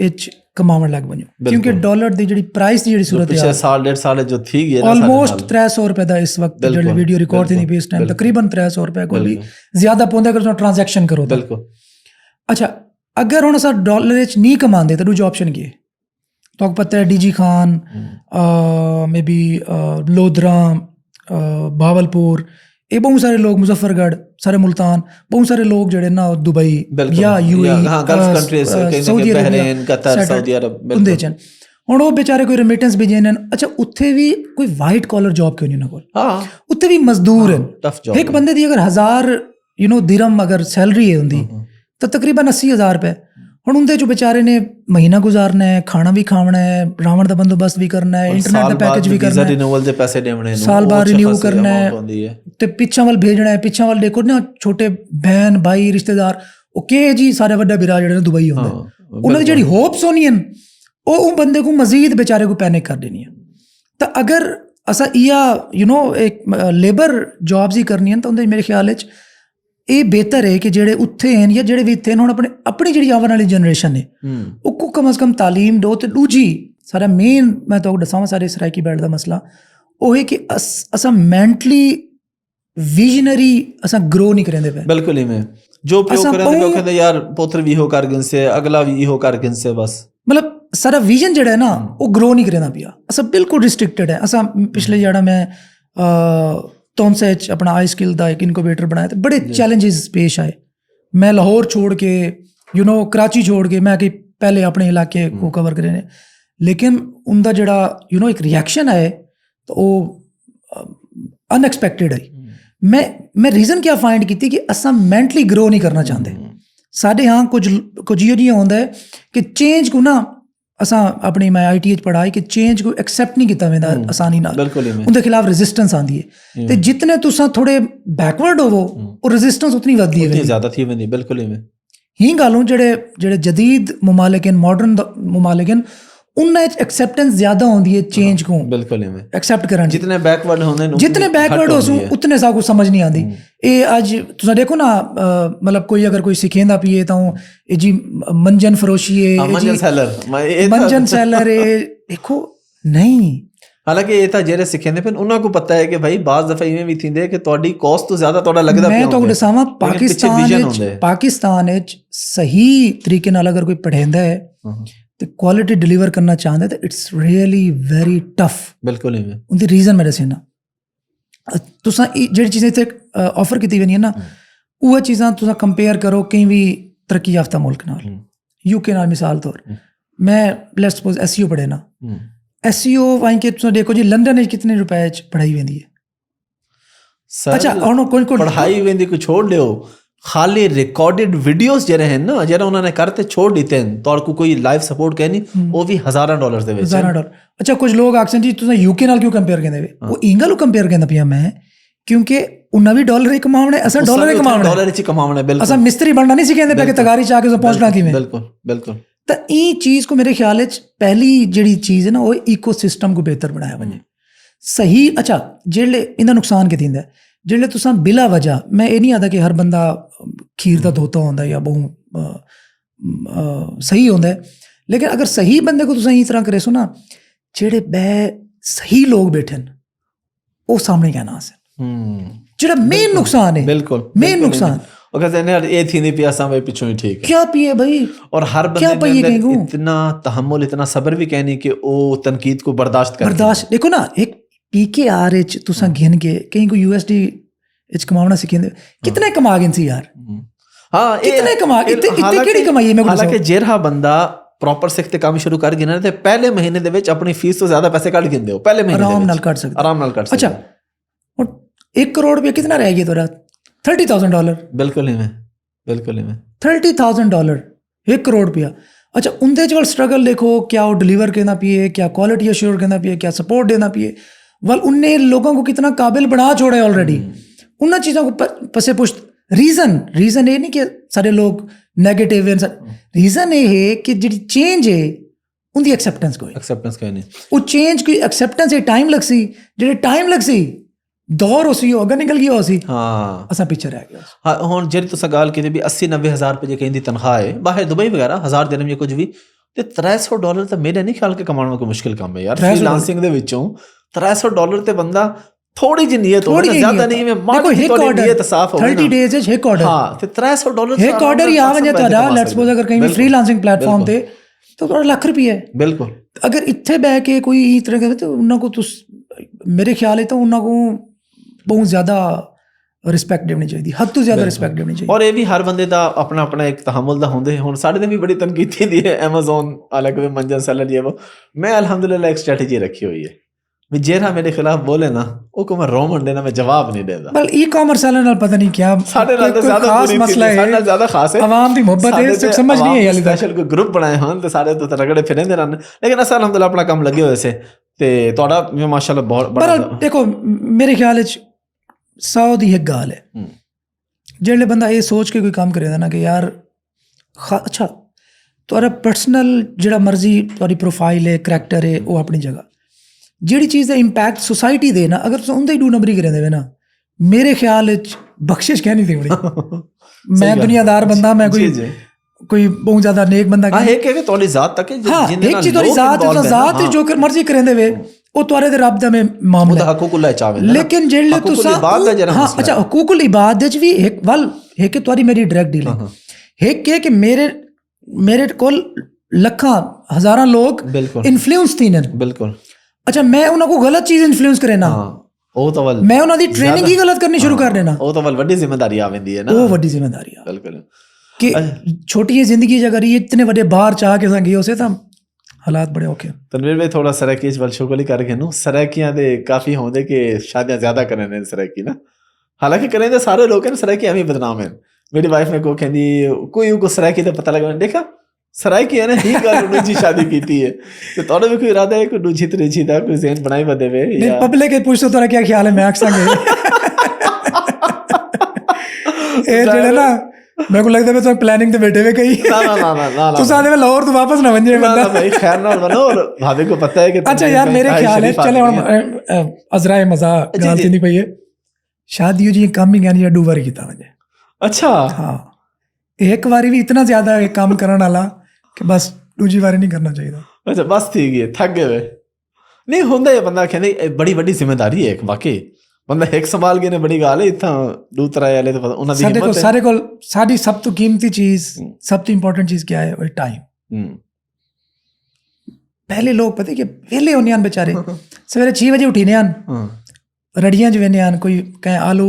इच कमावन लग बनो, क्योंकि डॉलर की जी प्राइस की जी सूरत पिछले साल 1.5 साल जो थी गई ऑलमोस्ट 300 रुपए का इस वक्त जो वीडियो रिकॉर्ड थी इस टाइम तकरीबन 300 रुपए को भी ज्यादा पौंदा अगर तुम ट्रांजैक्शन करो। बिल्कुल। अच्छा अगर हुण असां डॉलर च नहीं कमांदे तो दूजा ऑप्शन की है? तो पता है डीजी खान, मे बी लोधरा, भावलपुर, ये बहुत सारे लोग, मुजफ्फरगढ़, सारे मुल्तान, बहुत सारे लोग जड़े ना दुबई या यूएई, सऊदी अरब हुंदे च हुण वो बेचारे कोई रेमिटेंस भेजे ने। अच्छा उत्थे भी कोई वाइट कॉलर जॉब क्यों नहीं उन्हां कोल? उत्थे भी मजदूर हैं। एक बंदे दी अगर 1000 दिरहम अगर सैलरी है उनकी तो तकरीबन 80,000 रुपए। हुण उंदे चो बेचारे ने महीना गुजारना है, खाना भी खावना है, रावण का बंदोबस्त भी करना है, इंटरनेट का पैकेज भी करना है, रिन्यूअल दे पैसे देने हैं, साल बाद रिन्यू करना है, ते पिछा वाल भेजना है, पिछा वाल देखो ना छोटे बहन भाई रिश्तेदार ओके जी सारे वड्डा बिरा जेहड़े दुबई हुंदे उन्हां दी जेहड़ी होप्स होनी वो बंदे को मजीद बेचारे को पैनिक कर देनी है। तो अगर असा इया एक लेबर जॉब्स ही करनी है तो उंदे मेरे ख्याल च ये बेहतर है कि जेड़े उत्थे हैं या जेड़े भी इत्थे हैं हुण अपनी जी आने वाली जनरेशन है उसको कम अज़ कम तालीम दो। तो दूजी सारा मेन मैं तो दसावां सारे सराइकी बैठ का मसला वो है कि असा मैंटली विजनरी असा ग्रो नहीं करेंदे पे। बिल्कुल ही में जो प्यो करेंदे वो कहंदे यार पुत्र भी हो कर गिनसे अगला भी हो कर गिनसे बस मतलब सारा विजन जेड़ा है ना वो ग्रो नहीं करेंदा पिया। असा बिल्कुल रिस्ट्रिक्टेड है। असा पिछले जेड़ा मैं तोनसे अपना आई स्किल का एक इनक्यूबेटर बनाया तो बड़े चैलेंजेस पेश आए। मैं लाहौर छोड़ के कराची छोड़ के मैं कि पहले अपने इलाके को कवर करे, लेकिन उनका जड़ा एक रिएक्शन आए तो वो अनएक्सपेक्टेड है। मैं रीज़न क्या फाइंड की कि असा मैंटली ग्रो नहीं करना चाहते। साढ़े यहाँ कुछ इहो जिहा होंदा है कि चेंज को ना असा अपनी मैं ITH पढ़ाई कि चेंज को एक्सेप्ट नहीं किया वेंदा आसानी नाल, उनके खिलाफ रेजिस्टेंस आती है। तो जितने तुसा थोड़े बैकवर्ड होवो और रेजिस्टेंस उतनी वधदी है, ज़्यादा थी वेंदी। बिल्कुल ही गल जेड़े जदीद मुमालिक मॉडर्न मुमालिक उन्हें एक्सेप्टेंस ज्यादा होती है चेंज को बिल्कुल एक्सेप्ट करन। जितने बैकवर्ड होंदे जितने बैकवर्ड हो उतने सा कुछ समझ नहीं आती। ये अज तुसा देखो ना मतलब कोई अगर कोई सिखेंदा पिए तो ये जी मंजन फरोशी है, मंजन सैलर है, देखो नहीं। हालांकि ये तो जेरे सिखेंदे फिर उन्हां को पता है कि भाई बाज़ दफा इवें भी थींदे कि तोड़ी कॉस्ट तो ज्यादा तोड़ा लगदा मैं तो दसावां पाकिस्तान च सही तरीके नाल अगर कोई पढ़ेंदा है तो क्वालिटी डिलीवर करना चाहता तो इट्स रियली वेरी टफ। बिल्कुल उनकी रीजन मैं दसना तुसा जेह्ड़ी चीज़ें इत्थे ऑफर की वेंदियां ना उह चीज़ां तुसा कंपेयर करो कहीं भी तरक्की याफ्ता मुल्क नाल, UK नाल मिसाल तौर मैं लेट्स सपोज SEO पढ़े ना, SEO वहीं के तुसा देखो जी लंदन में कितने रुपए पढ़ाई वेंदी है। अच्छा और कोई पढ़ाई वेंदी को छोड़ लियो, खाली रिकॉर्डेड वीडियोस जरे हैं ना जरा उन्होंने करते छोड़ देते हैं तो को कोई लाइव सपोर्ट कहनी वो भी $1000 दे विच $1000। अच्छा कुछ लोग आखसन जी तुसा UK नाल क्यों कंपेयर कहंदे वे, वो इंगल कंपेयर कहंदा पिया मैं क्योंकि उन्ना भी डॉलर ही कमावणे असा डॉलर ही कमावणे, डॉलर ही कमावणे। बिल्कुल असा मिस्त्री बनना नहीं सिखेंदे पे कि तगारी चा के पहुंचना किवें। बिल्कुल तो ई चीज़ को मेरे ख्याल च पहली जिहड़ी चीज़ है ना वो इकोसिस्टम को बेहतर बनाया वने सही। अच्छा जेल्ले इंदा नुकसान के थींदा जेल्ले तुसा बिला वजह, मैं ये नहीं आता कि हर बंदा खीर का धोता होंदा या बहुत सही होंदा है, लेकिन अगर सही बंदे को तुसा इस तरह करे सो ना जेड़े सही लोग बैठे वो सामने कहना आसन जेड़ा मेन नुकसान है। बिल्कुल मेन नुकसान और कहते हैं यार ये थी नहीं पिया सामने पीछे ही ठीक है क्या पिए भाई। और हर बंदे के अंदर इतना तहम्मुल इतना सब्र भी कहनी कि वो तनकीद को बर्दाश्त देखो ना एक PKR तुसा गिन के कहीं को USD कमावना सिखेंदे कितने कमा गए सी यार। हाँ कितने कमा इतने केड़ी कमाई है मैं हालांकि जेरहा बंदा प्रॉपर सिखते काम शुरू कर गिना ते पहले महीने दे विच अपनी फीस तो ज्यादा पैसे काट गिनदे हो पहले महीने आराम नाल काट सकते आराम नाल काट सकते। अच्छा और 1 करोड़ रुपया कितना रह गया तोरा $30,000। बिल्कुल ही में $30,000 1 करोड़ रुपया। अच्छा उनके स्ट्रगल देखो क्या वो डिलीवर करना पिए, क्या क्वालिटी अश्योर करना पिए, क्या सपोर्ट देना पिए। वाल उनने लोगों को कितना काबिल बना छोड़ा है ऑलरेडी। उन चीज़ों को पसे पुश्त रीज़न ये नहीं कि सारे लोग नेगेटिव हैं, रीज़न ये है कि जी चेंज है उनकी एक्सेप्टेंस कोई नहीं वो चेंज की एक्सेप्टेंस है टाइम लग सी जो टाइम लग सी दौर उसी अगर निकल गया उसी हाँ असा पीछे रह गया। हाँ हुण जेरी तुसां गल कीती भी 80-90 हज़ार रुपए जे कहिंदी तनख्वाह है बाहर दुबई वगैरह 1000 दिरहम या कुछ भी ते $300 ਤਾਂ ਮੇਰੇ ਨਹੀਂ ਖਿਆਲ ਕਿ ਕਮਾਉਣਾ ਕੋਈ ਮੁਸ਼ਕਿਲ ਕੰਮ ਹੈ ਯਾਰ ਫ੍ਰੀਲਾਂਸਿੰਗ ਦੇ ਵਿੱਚੋਂ $300 ਤੇ ਬੰਦਾ ਥੋੜੀ ਜਿਹੀ ਨੀਅਤ ਹੋਵੇ ਜ਼ਿਆਦਾ ਨਹੀਂ ਮੈਂ ਮਾੜੀ ਥੋੜੀ ਨੀਅਤ ਸਾਫ਼ ਹੋਵੇ 30 ਡੇਜ਼ ਵਿੱਚ ਇੱਕ ਆਰਡਰ ਹਾਂ ਤੇ $300 ਇੱਕ ਆਰਡਰ ਹੀ ਆਵੇ ਤੁਹਾਡਾ ਲੈਟਸ ਸਪੋਜ਼ ਅਗਰ ਕਹੀਂ ਫ੍ਰੀਲਾਂਸਿੰਗ ਪਲੇਟਫਾਰਮ ਤੇ ਤਾਂ ਤੁਹਾਡਾ ਲੱਖ ਰੁਪਏ ਹੈ ਬਿਲਕੁਲ। ਅਗਰ ਇੱਥੇ ਬਹਿ ਕੇ ਕੋਈ ਇਸ ਤਰ੍ਹਾਂ ਕਰੇ ਤਾਂ ਉਹਨਾਂ ਕੋ ਮੇਰੇ ਖਿਆਲ ਹੈ ਤਾਂ ਉਹਨਾਂ ਕੋ ਬਹੁਤ ਜ਼ਿਆਦਾ ਰਿਸਪੈਕਟ ਦੇਣੀ ਚਾਹੀਦੀ, ਹੱਦ ਤੋਂ ਜ਼ਿਆਦਾ ਰਿਸਪੈਕਟ ਦੇਣੀ ਚਾਹੀਦੀ। ਔਰ ਇਹ ਵੀ ਹਰ ਬੰਦੇ ਦਾ ਆਪਣਾ ਆਪਣਾ ਇੱਕ ਤਹਮੁਲ ਦਾ ਹੁੰਦੇ। ਹੁਣ ਸਾਡੇ ਤੇ ਵੀ ਬੜੀ ਤਨਕੀਦ ਹੁੰਦੀ ਹੈ Amazon ਹਾਲਾਂਕਿ ਮੰਜਨ ਸੈਲਰ ਇਹ ਉਹ ਮੈਂ ਅਲਹਮਦੁਲਿਲਾ ਇੱਕ ਸਟ੍ਰੈਟਜੀ ਰੱਖੀ ਹੋਈ ਹੈ ਵੀ ਜਿਹੜਾ ਮੇਰੇ ਖਿਲਾਫ ਬੋਲੇ ਨਾ ਉਹ ਕੋ ਮੈਂ ਰੋ ਮੰਡੇ ਨਾ ਮੈਂ ਜਵਾਬ ਨਹੀਂ ਦੇਦਾ। ਬਲ ਈ-ਕਾਮਰਸ ਵਾਲਿਆਂ ਨਾਲ ਪਤਾ ਨਹੀਂ ਕਿਆ ਸਾਡੇ ਨਾਲ ਤਾਂ ਜ਼ਿਆਦਾ ਖਾਸ ਮਸਲਾ ਹੈ, ਸਾਡੇ ਨਾਲ ਜ਼ਿਆਦਾ ਖਾਸ ਹੈ ਆਵਾਮ ਦੀ ਮੁਹੱਬਤ ਹੈ, ਸਮਝ ਨਹੀਂ ਹੈ ਹਾਲੇ ਤੱਕ। ਸਪੈਸ਼ਲ ਕੋਈ ਗਰੁੱਪ ਬਣਾਏ ਹਨ ਤੇ ਸਾਰੇ ਤੋਂ ਰਗੜੇ ਫਿਰਦੇ ਰਹਿੰਦੇ ਲੇਕਿਨ ਅਸਾਂ ਅਲਹਮਦੁਲਿਲਾ ਆਪਣਾ ਕੰਮ ਲੱਗੇ ਹੋਏ ਸੇ ਤੇ ਤੁਹਾਡਾ ਵੀ ਮਾਸ਼ਾਅੱਲਾ ਬਹੁਤ ਬੜਾ। ਦੇਖੋ ਮੇਰੇ ਖਿਆਲ ਵਿੱਚ 100 ਦੀ ਇੱਕ ਗੱਲ ਹੈ ਜਿਹੜੇ ਬੰਦਾ ਇਹ ਸੋਚ ਕੇ ਕੋਈ ਕੰਮ ਕਰੇਗਾ ਨਾ ਕਿ ਯਾਰ ਅੱਛਾ ਤੁਹਾਡਾ ਪਰਸਨਲ ਜਿਹੜਾ ਮਰਜ਼ੀ ਤੁਹਾਡੀ ਪ੍ਰੋਫਾਈਲ ਹੈ ਕਰੈਕਟਰ ਹੈ ਉਹ ਆਪਣੀ ਜਗ੍ਹਾ ਜਿਹੜੀ ਚੀਜ਼ ਦਾ ਇੰਪੈਕਟ ਸੁਸਾਇਟੀ ਦੇ ਨਾ ਅਗਰ ਤੁਸੀਂ ਉਹਦਾ ਹੀ 2 ਨੰਬਰੀ ਕਰੇ ਦੇਵੇ ਨਾ ਮੇਰੇ ਖਿਆਲ ਵਿੱਚ ਬਖਸ਼ਿਸ਼ ਕਹਿ ਨਹੀਂ ਦੇਣੀ। ਮੈਂ ਦੁਨੀਆਦਾਰ ਬੰਦਾ ਮੈਂ ਕੋਈ ਬਹੁਤ ਜ਼ਿਆਦਾ ਨੇਕ ਬੰਦਾ ਇਹ ਕਿ ਤੁਹਾਡੀ ਜ਼ਾਤ ਤੱਕ ਹਾਂ ਇੱਕ ਚੀਜ਼ ਤੁਹਾਡੀ ਜ਼ਾਤ ਜੋ ਕਰ ਮਰਜ਼ੀ ਕਰੇ ਦੇਵੇ ਉਹ ਤੁਹਾਡੇ ਦੇ ਰੱਬ ਦਾ ਮਾਮਲਾ ਹੈ ਹਕੂਕੁਲ ਚਾਵੇ ਲੇਕਿਨ ਜਿਹੜੇ ਤੁਸੀਂ ਹਾਂ ਅੱਛਾ ਹਕੂਕੁਲ ਇਬਾਦ ਵਿੱਚ ਵੀ ਇੱਕ ਵੱਲ ਹੈ ਕਿ ਤੁਹਾਡੀ ਮੇਰੀ ਡਾਇਰੈਕਟ ਡੀਲਿੰਗ ਹੈ ਕਿ ਮੇਰੇ ਕੋਲ ਲੱਖਾਂ ਹਜ਼ਾਰਾਂ ਲੋਕ ਇਨਫਲੂਐਂਸ ਥੀ ਨੇ ਬਿਲਕੁਲ। ਅੱਛਾ ਮੈਂ ਉਹਨਾਂ ਕੋ ਗਲਤ ਚੀਜ਼ ਇਨਫਲੂਐਂਸ ਕਰੇ ਨਾ ਉਹ ਤਾਂ ਵੱਲ ਮੈਂ ਉਹਨਾਂ ਦੀ ਟ੍ਰੇਨਿੰਗ ਹੀ ਗਲਤ ਕਰਨੀ ਸ਼ੁਰੂ ਕਰ ਦੇਣਾ ਉਹ ਤਾਂ ਵੱਲ ਵੱਡੀ ਜ਼ਿੰਮੇਵਾਰੀ ਆਵੇਂਦੀ ਹੈ ਨਾ ਉਹ ਵੱਡੀ ਜ਼ਿੰਮੇਵਾਰੀ ਆ ਬਿਲਕੁਲ ਕਿ ਛੋਟੀ ਜਿਹੀ ਜ਼ਿੰਦਗੀ ਚ ਅਗਰ ਇਹ ਇਤਨੇ ਵੱਡੇ ਬਾਹਰ ਚਾਹ ਕੇ ਸੰਗੀ ਉਸੇ ਤਾਂ ਹਾਲਾਤ ਬੜੇ ਔਖੇ। ਤਨਵੀਰ ਭਾਈ ਥੋੜਾ ਸਰੈਕੀ ਇਸ ਵੱਲ ਸ਼ੁਗਲ ਹੀ ਕਰਕੇ ਨੂੰ ਸਰੈਕੀਆਂ ਦੇ ਕਾਫੀ ਹੁੰਦੇ ਕਿ ਸ਼ਾਦੀਆਂ ਜ਼ਿਆਦਾ ਕਰਨ ਨੇ ਸਰੈਕੀ ਨਾ ਹਾਲਾਂਕਿ ਕਰੇ ਤਾਂ ਸਾਰੇ ਲੋਕ ਨੇ ਸਰੈਕੀ ਐਵੇਂ ਬਦਨਾਮ ਹੈ। ਮੇਰੀ ਵਾਈਫ ਨੇ ਕੋ ਕਹਿੰਦੀ ਕੋਈ ਕੋ ਸਰੈਕੀ ਦਾ ਪਤਾ ਲੱਗਾ ਦੇਖਾ ਸਰੈਕੀ ਹੈ ਨਾ ਹੀ ਗੱਲ ਦੂਜੀ ਸ਼ਾਦੀ ਕੀਤੀ ਹੈ ਤੇ ਤੁਹਾਡਾ ਵੀ ਕੋਈ ਇਰਾਦਾ ਹੈ ਕਿ ਦੂਜੀ ਤੀਜੀ ਦਾ ਕੋਈ ਜ਼ਹਿਨ ਬਣਾਈ ਬਦੇਵੇ ਜਾਂ ਪਬਲਿਕ ਕੇ ਪੁੱਛੋ ਤੁਹਾਡਾ ਕੀ ਖਿਆਲ ਹੈ ਮੈਂ ਅਕਸਾਂਗੇ ਇਹ ਜਿਹੜਾ ਨਾ मैं को लगता है मैं प्लानिंग तो बैठे हुए कहीं ना तो साथ में लाहौर तो वापस ना बन जाए बंदा भाई खैर ना बनो और भाभी को पता है कि अच्छा यार मेरे ख्याल है चले हम अजराए मजाक गाल थी नहीं पई है शादी जी काम ही कहनी डू बार कीता मुझे अच्छा हाँ एक बारी भी इतना ज्यादा काम करने वाला कि बस दूजी बारी नहीं करना चाहिए। अच्छा बस ठीक है थक गए नहीं होंगे बंदा कहते बड़ी बड़ी जिम्मेदारी है एक वाकई ਬੰਦਾ ਇੱਕ ਸੰਭਾਲ ਕੇ ਨੇ ਬੜੀ ਗੱਲ ਹੈ ਇੱਥਾਂ ਦੂਤਰਾ ਵਾਲੇ ਤਾਂ ਉਹਨਾਂ ਦੀ ਹਿੰਮਤ ਹੈ। ਸਾਡੇ ਕੋਲ ਸਾਡੀ ਸਭ ਤੋਂ ਕੀਮਤੀ ਚੀਜ਼ ਸਭ ਤੋਂ ਇੰਪੋਰਟੈਂਟ ਚੀਜ਼ ਕੀ ਹੈ ਉਹ ਟਾਈਮ। ਪਹਿਲੇ ਲੋਕ ਪਤਾ ਕਿ ਵਿਹਲੇ ਹੁੰਦੇ ਹਨ ਵਿਚਾਰੇ ਸਵੇਰੇ 6 ਵਜੇ ਉੱਠੀਨੇ ਹਨ ਰੜੀਆਂ ਚ ਵੇਨੇ ਹਨ ਕੋਈ ਕਹੇ ਆਲੂ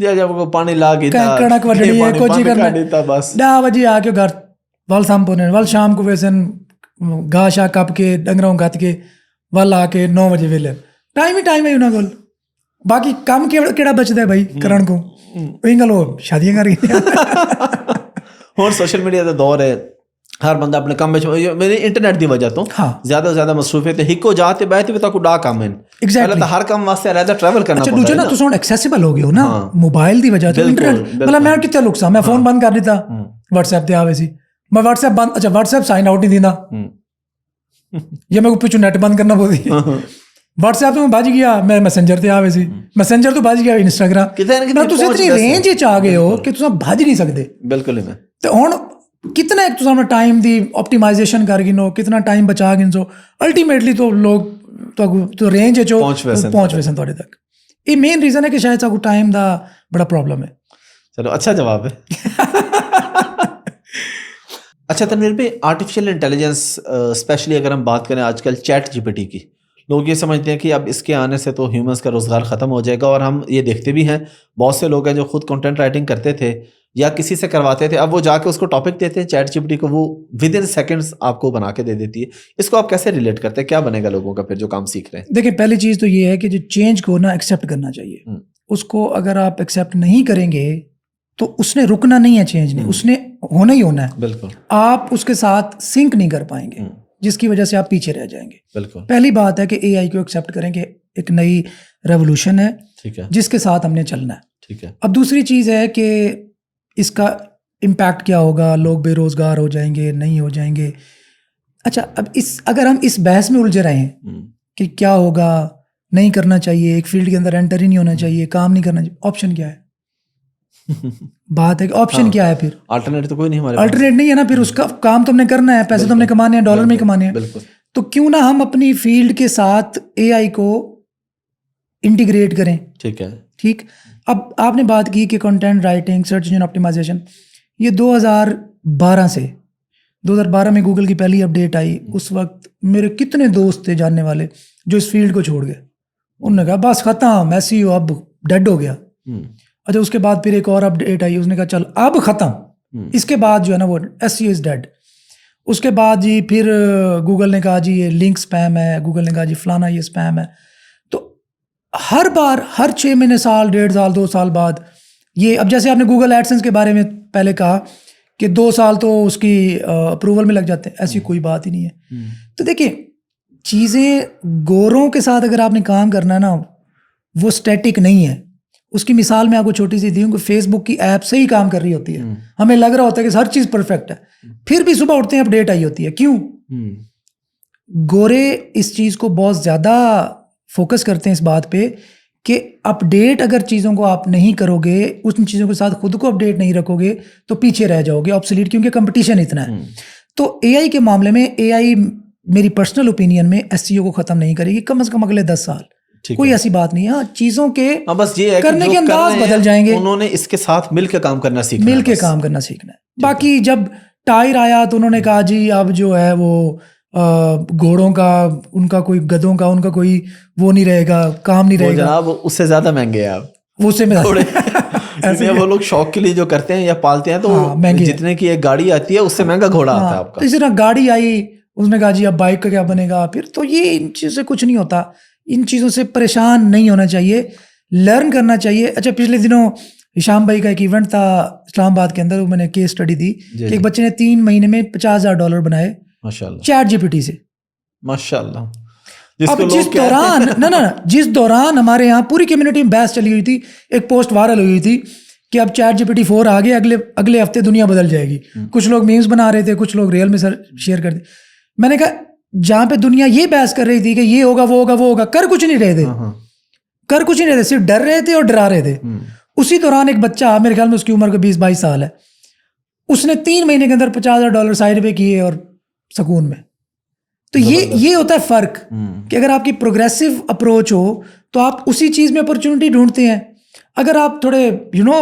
ਜਾਂ ਜਬ ਕੋ ਪਾਣੀ ਲਾ ਕੇ ਕਣਕ ਵੱਢਣੀ ਹੈ ਕੁਝ ਕਰਨਾ ਬਸ 10 ਵਜੇ ਆ ਕੇ ਘਰ ਵੱਲ ਸੰਪੋਨੇ ਵੱਲ ਸ਼ਾਮ ਕੋ ਵੈਸਨ ਗਾਸ਼ਾ ਕੱਪ ਕੇ ਡੰਗਰਾਂ ਗੱਤ ਕੇ ਵੱਲ ਆ ਕੇ 9 ਵਜੇ ਵੇਲੇ टाइम ही टाइम है उन्होंने कोल बाकी काम केड़ा बचता है भाई करण को वही गल शादियां कर रही और सोशल मीडिया का दौर है हर बंदा अपने काम में मेरे इंटरनेट की वजह तो ज्यादा ज्यादा मसरूफ है तो हिको जाते बैठे भी ताको डा काम है एग्जैक्टली तो हर काम वास्ते रहता ट्रैवल करना अच्छा दूसरा ना तुम हुन एक्सेसिबल हो गए हो ना मोबाइल की वजह तो इंटरनेट मतलब मैं कितने लुकसा मैं फोन बंद कर दिता WhatsApp ते आवे सी मैं WhatsApp बंद अच्छा WhatsApp साइन आउट नहीं देना ये मैं पिछू नेट बंद करना पौदी WhatsApp ਤੋਂ ਬਚ ਗਿਆ ਮੈਂ ਮੈਸੇਂਜਰ ਤੇ ਆਵੇ ਸੀ ਮੈਸੇਂਜਰ ਤੋਂ ਬਚ ਗਿਆ ਇੰਸਟਾਗ੍ਰਾਮ ਕਿਤੇ ਤੁਸੀਂ ਇਤਨੀ ਰੇਂਜ ਵਿੱਚ ਆ ਗਏ ਹੋ ਕਿ ਤੁਸੀਂ ਭੱਜ ਨਹੀਂ ਸਕਦੇ ਬਿਲਕੁਲ ਹੀ। ਤੇ ਹੁਣ ਕਿਤਨਾ ਇੱਕ ਤੁਸੀਂ ਆਪਣਾ ਟਾਈਮ ਦੀ ਆਪਟੀਮਾਈਜ਼ੇਸ਼ਨ ਕਰ ਗਏ ਹੋ ਕਿਤਨਾ ਟਾਈਮ ਬਚਾ ਗਏ ਹੋ ਅਲਟੀਮੇਟਲੀ ਤੋਂ ਲੋਕ ਤੁਹਾਨੂੰ ਰੇਂਜ ਵਿੱਚ ਪਹੁੰਚ ਵੈਸਨ ਤੁਹਾਡੇ ਤੱਕ ਇਹ ਮੇਨ ਰੀਜ਼ਨ ਹੈ ਕਿ ਸ਼ਾਇਦ ਤੁਹਾਨੂੰ ਟਾਈਮ ਦਾ ਬੜਾ ਪ੍ਰੋਬਲਮ ਹੈ। ਚਲੋ अच्छा जवाब है। अच्छा तनवीर भाई आर्टिफिशियल इंटेलिजेंस स्पेशली अगर हम बात करें आजकल ChatGPT की लोग ये समझते हैं कि अब इसके आने से तो ह्यूमंस का रोज़गार ख़त्म हो जाएगा और हम ये देखते भी हैं बहुत से लोग हैं जो खुद कंटेंट राइटिंग करते थे या किसी से करवाते थे अब वो जाके उसको टॉपिक देते हैं ChatGPT को वो विद इन सेकेंड्स आपको बना के दे देती है। इसको आप कैसे रिलेट करते हैं क्या बनेगा लोगों का फिर जो काम सीख रहे हैं? देखिए पहली चीज़ तो ये है कि जो चेंज को ना एक्सेप्ट करना चाहिए उसको अगर आप एक्सेप्ट नहीं करेंगे तो उसने रुकना नहीं है चेंज नहीं उसने होना ही होना है बिल्कुल आप उसके साथ सिंक नहीं कर पाएंगे जिसकी वजह से आप पीछे रह जाएंगे। बिल्कुल पहली बात है कि एआई को एक्सेप्ट करें कि एक नई रेवोल्यूशन है, ठीक है, जिसके साथ हमने चलना है। ठीक है, अब दूसरी चीज़ है कि इसका इम्पैक्ट क्या होगा, लोग बेरोजगार हो जाएंगे, नहीं हो जाएंगे। अच्छा, अब अगर हम इस बहस में उलझे रहे हैं कि क्या होगा, नहीं करना चाहिए, एक फील्ड के अंदर एंटर ही नहीं होना चाहिए, काम नहीं करना चाहिए, ऑप्शन क्या है? बात है कि ऑप्शन हाँ, क्या है फिर? अल्टरनेट तो कोई नहीं हमारे पास। अल्टरनेट नहीं है ना, फिर उसका काम तो हमने करना है, पैसे तो हमने कमाने हैं, डॉलर में ही कमाने हैं। बिल्कुल, तो क्यों ना हम अपनी फील्ड के साथ एआई को इंटीग्रेट करें। ठीक है, ठीक। अब आपने बात की कि content writing, search engine optimisation, ये 2012 में गूगल की पहली अपडेट आई। उस वक्त मेरे कितने दोस्त थे जानने वाले जो इस फील्ड को छोड़ गए। उन्होंने कहा बस खत्म, एसईओ अब डेड हो गया। अच्छा, उसके बाद फिर एक और अपडेट आई, उसने कहा चल अब खत्म, इसके बाद जो है ना वो एसईओ इज डेड। उसके बाद जी फिर गूगल ने कहा जी ये लिंक स्पैम है, गूगल ने कहा जी फलाना ये स्पैम है। तो हर बार, हर 6 महीने, साल, 1.5 साल, 2 साल बाद ये, अब जैसे आपने गूगल एडसेंस के बारे में पहले कहा कि 2 साल तो उसकी अप्रूवल में लग जाते हैं, ऐसी कोई बात ही नहीं है। तो देखिए, चीज़ें गोरों के साथ अगर आपने काम करना है ना, वो स्टैटिक नहीं है। उसकी मिसाल मैं आपको छोटी सी दी हूँ कि फेसबुक की ऐप से ही काम कर रही होती है। हमें लग रहा होता है कि हर चीज़ परफेक्ट है, फिर भी सुबह उठते हैं अपडेट आई होती है। क्यों? गोरे इस चीज़ को बहुत ज़्यादा फोकस करते हैं इस बात पे कि अपडेट अगर चीज़ों को आप नहीं करोगे, उन चीज़ों के साथ खुद को अपडेट नहीं रखोगे तो पीछे रह जाओगे, ऑब्सोलीट, क्योंकि कंपटीशन इतना है। तो एआई के मामले में, एआई मेरी पर्सनल ओपिनियन में एसईओ को खत्म नहीं करेगी, कम से कम अगले 10 साल। कोई ऐसी बात नहीं है। हाँ, चीज़ों के बस ये है करने के अंदाज बदल जाएंगे। उन्होंने इसके साथ मिलकर काम करना सीखना है, मिलकर काम करना सीखना है। बाकी जब टायर आया तो उन्होंने कहा जी अब जो है वो घोड़ों का, उनका कोई, गधों का उनका कोई वो नहीं रहेगा, काम नहीं रहेगा। जनाब उससे ज्यादा महंगे हैं आप वो से थोड़े ऐसे वो लोग शौक के लिए जो करते हैं या पालते हैं तो महंगे, जितने की एक गाड़ी आती है उससे महंगा घोड़ा आता है आपका। तो इसी तरह गाड़ी आई, उसने कहा जी अब बाइक का क्या बनेगा फिर। तो ये इन चीज़ों से कुछ नहीं होता, इन चीज़ों से परेशान नहीं होना चाहिए, लर्न करना चाहिए। अच्छा, पिछले दिनों हिशाम भाई का एक इवेंट था इस्लामाबाद के अंदर, वो मैंने केस स्टडी दी कि एक बच्चे ने 3 महीने में $50,000 बनाए माशाल्लाह, चैट जीपीटी से। माशाल्लाह। अब जिस दौरान जिस दौरान हमारे यहाँ पूरी कम्युनिटी में बहस चली हुई थी, एक पोस्ट वायरल हुई थी कि अब चैट जीपीटी 4 आ गया, अगले हफ्ते दुनिया बदल जाएगी। कुछ लोग मीम्स बना रहे थे, कुछ लोग रियल में शेयर कर दी। मैंने कहा जहाँ पे दुनिया ये बहस कर रही थी कि ये होगा वो होगा वो होगा, कर कुछ नहीं रहे थे, कर कुछ नहीं रहे थे, सिर्फ डर रहे थे और डरा रहे थे। उसी दौरान एक बच्चा, मेरे ख्याल में उसकी उम्र को 20-22 साल है, उसने 3 महीने के अंदर $50,000 साइड पे किए और सुकून में। तो ये होता है फर्क कि अगर आपकी प्रोग्रेसिव अप्रोच हो तो आप उसी चीज में अपॉर्चुनिटी ढूंढते हैं। अगर आप थोड़े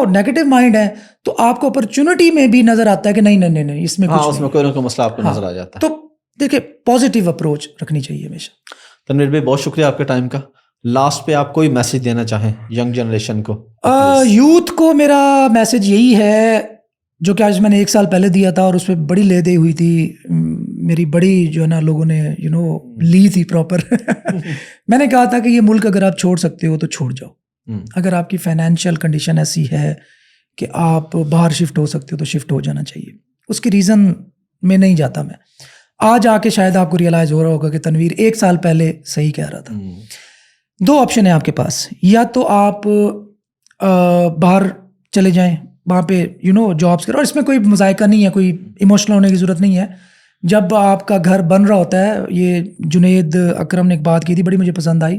नेगेटिव माइंड है तो आपको अपॉर्चुनिटी में भी नजर आता है कि नहीं इसमें कुछ उसमें कोई ना कोई मसला आपको नजर आ जाता है। तो देखिए, पॉजिटिव अप्रोच रखनी चाहिए हमेशा। तनवीर भाई, बहुत शुक्रिया आपके टाइम का। लास्ट पे आप कोई मैसेज देना चाहें यंग जनरेशन को? यूथ को मेरा मैसेज यही है जो कि आज मैंने 1 साल पहले दिया था और उस पर बड़ी ले दे हुई थी, मेरी बड़ी जो है ना लोगों ने ली थी प्रॉपर। मैंने कहा था कि ये मुल्क अगर आप छोड़ सकते हो तो छोड़ जाओ। अगर आपकी फाइनेंशियल कंडीशन ऐसी है कि आप बाहर शिफ्ट हो सकते हो तो शिफ्ट हो जाना चाहिए। उसकी रीज़न में नहीं जाता मैं, आज आके शायद आपको रियलाइज़ हो रहा होगा कि तनवीर 1 साल पहले सही कह रहा था। 2 ऑप्शन है आपके पास, या तो आप बाहर चले जाएं, वहाँ पे जॉब्स करो, और इसमें कोई मजायका नहीं है, कोई इमोशनल होने की ज़रूरत नहीं है। जब आपका घर बन रहा होता है, ये जुनेद अकरम ने एक बात की थी, बड़ी मुझे पसंद आई,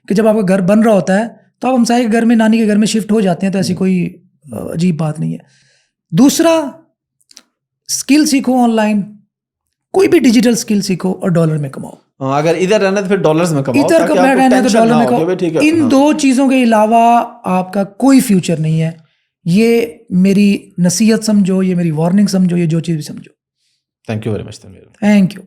कि जब आपका घर बन रहा होता है तो आप हमसाये के घर में, नानी के घर में शिफ्ट हो जाते हैं, तो ऐसी कोई अजीब बात नहीं है। दूसरा, स्किल सीखो ऑनलाइन, कोई भी डिजिटल स्किल सीखो और डॉलर में कमाओ। अगर इधर रहना तो फिर डॉलर्स में कमाओ, इधर रहना तो डॉलर में कमाओ। इन 2 चीज़ों के अलावा आपका कोई फ्यूचर नहीं है। ये मेरी नसीहत समझो, ये मेरी वार्निंग समझो, ये जो चीज़ भी समझो। Thank you very much Tanveer. Thank you.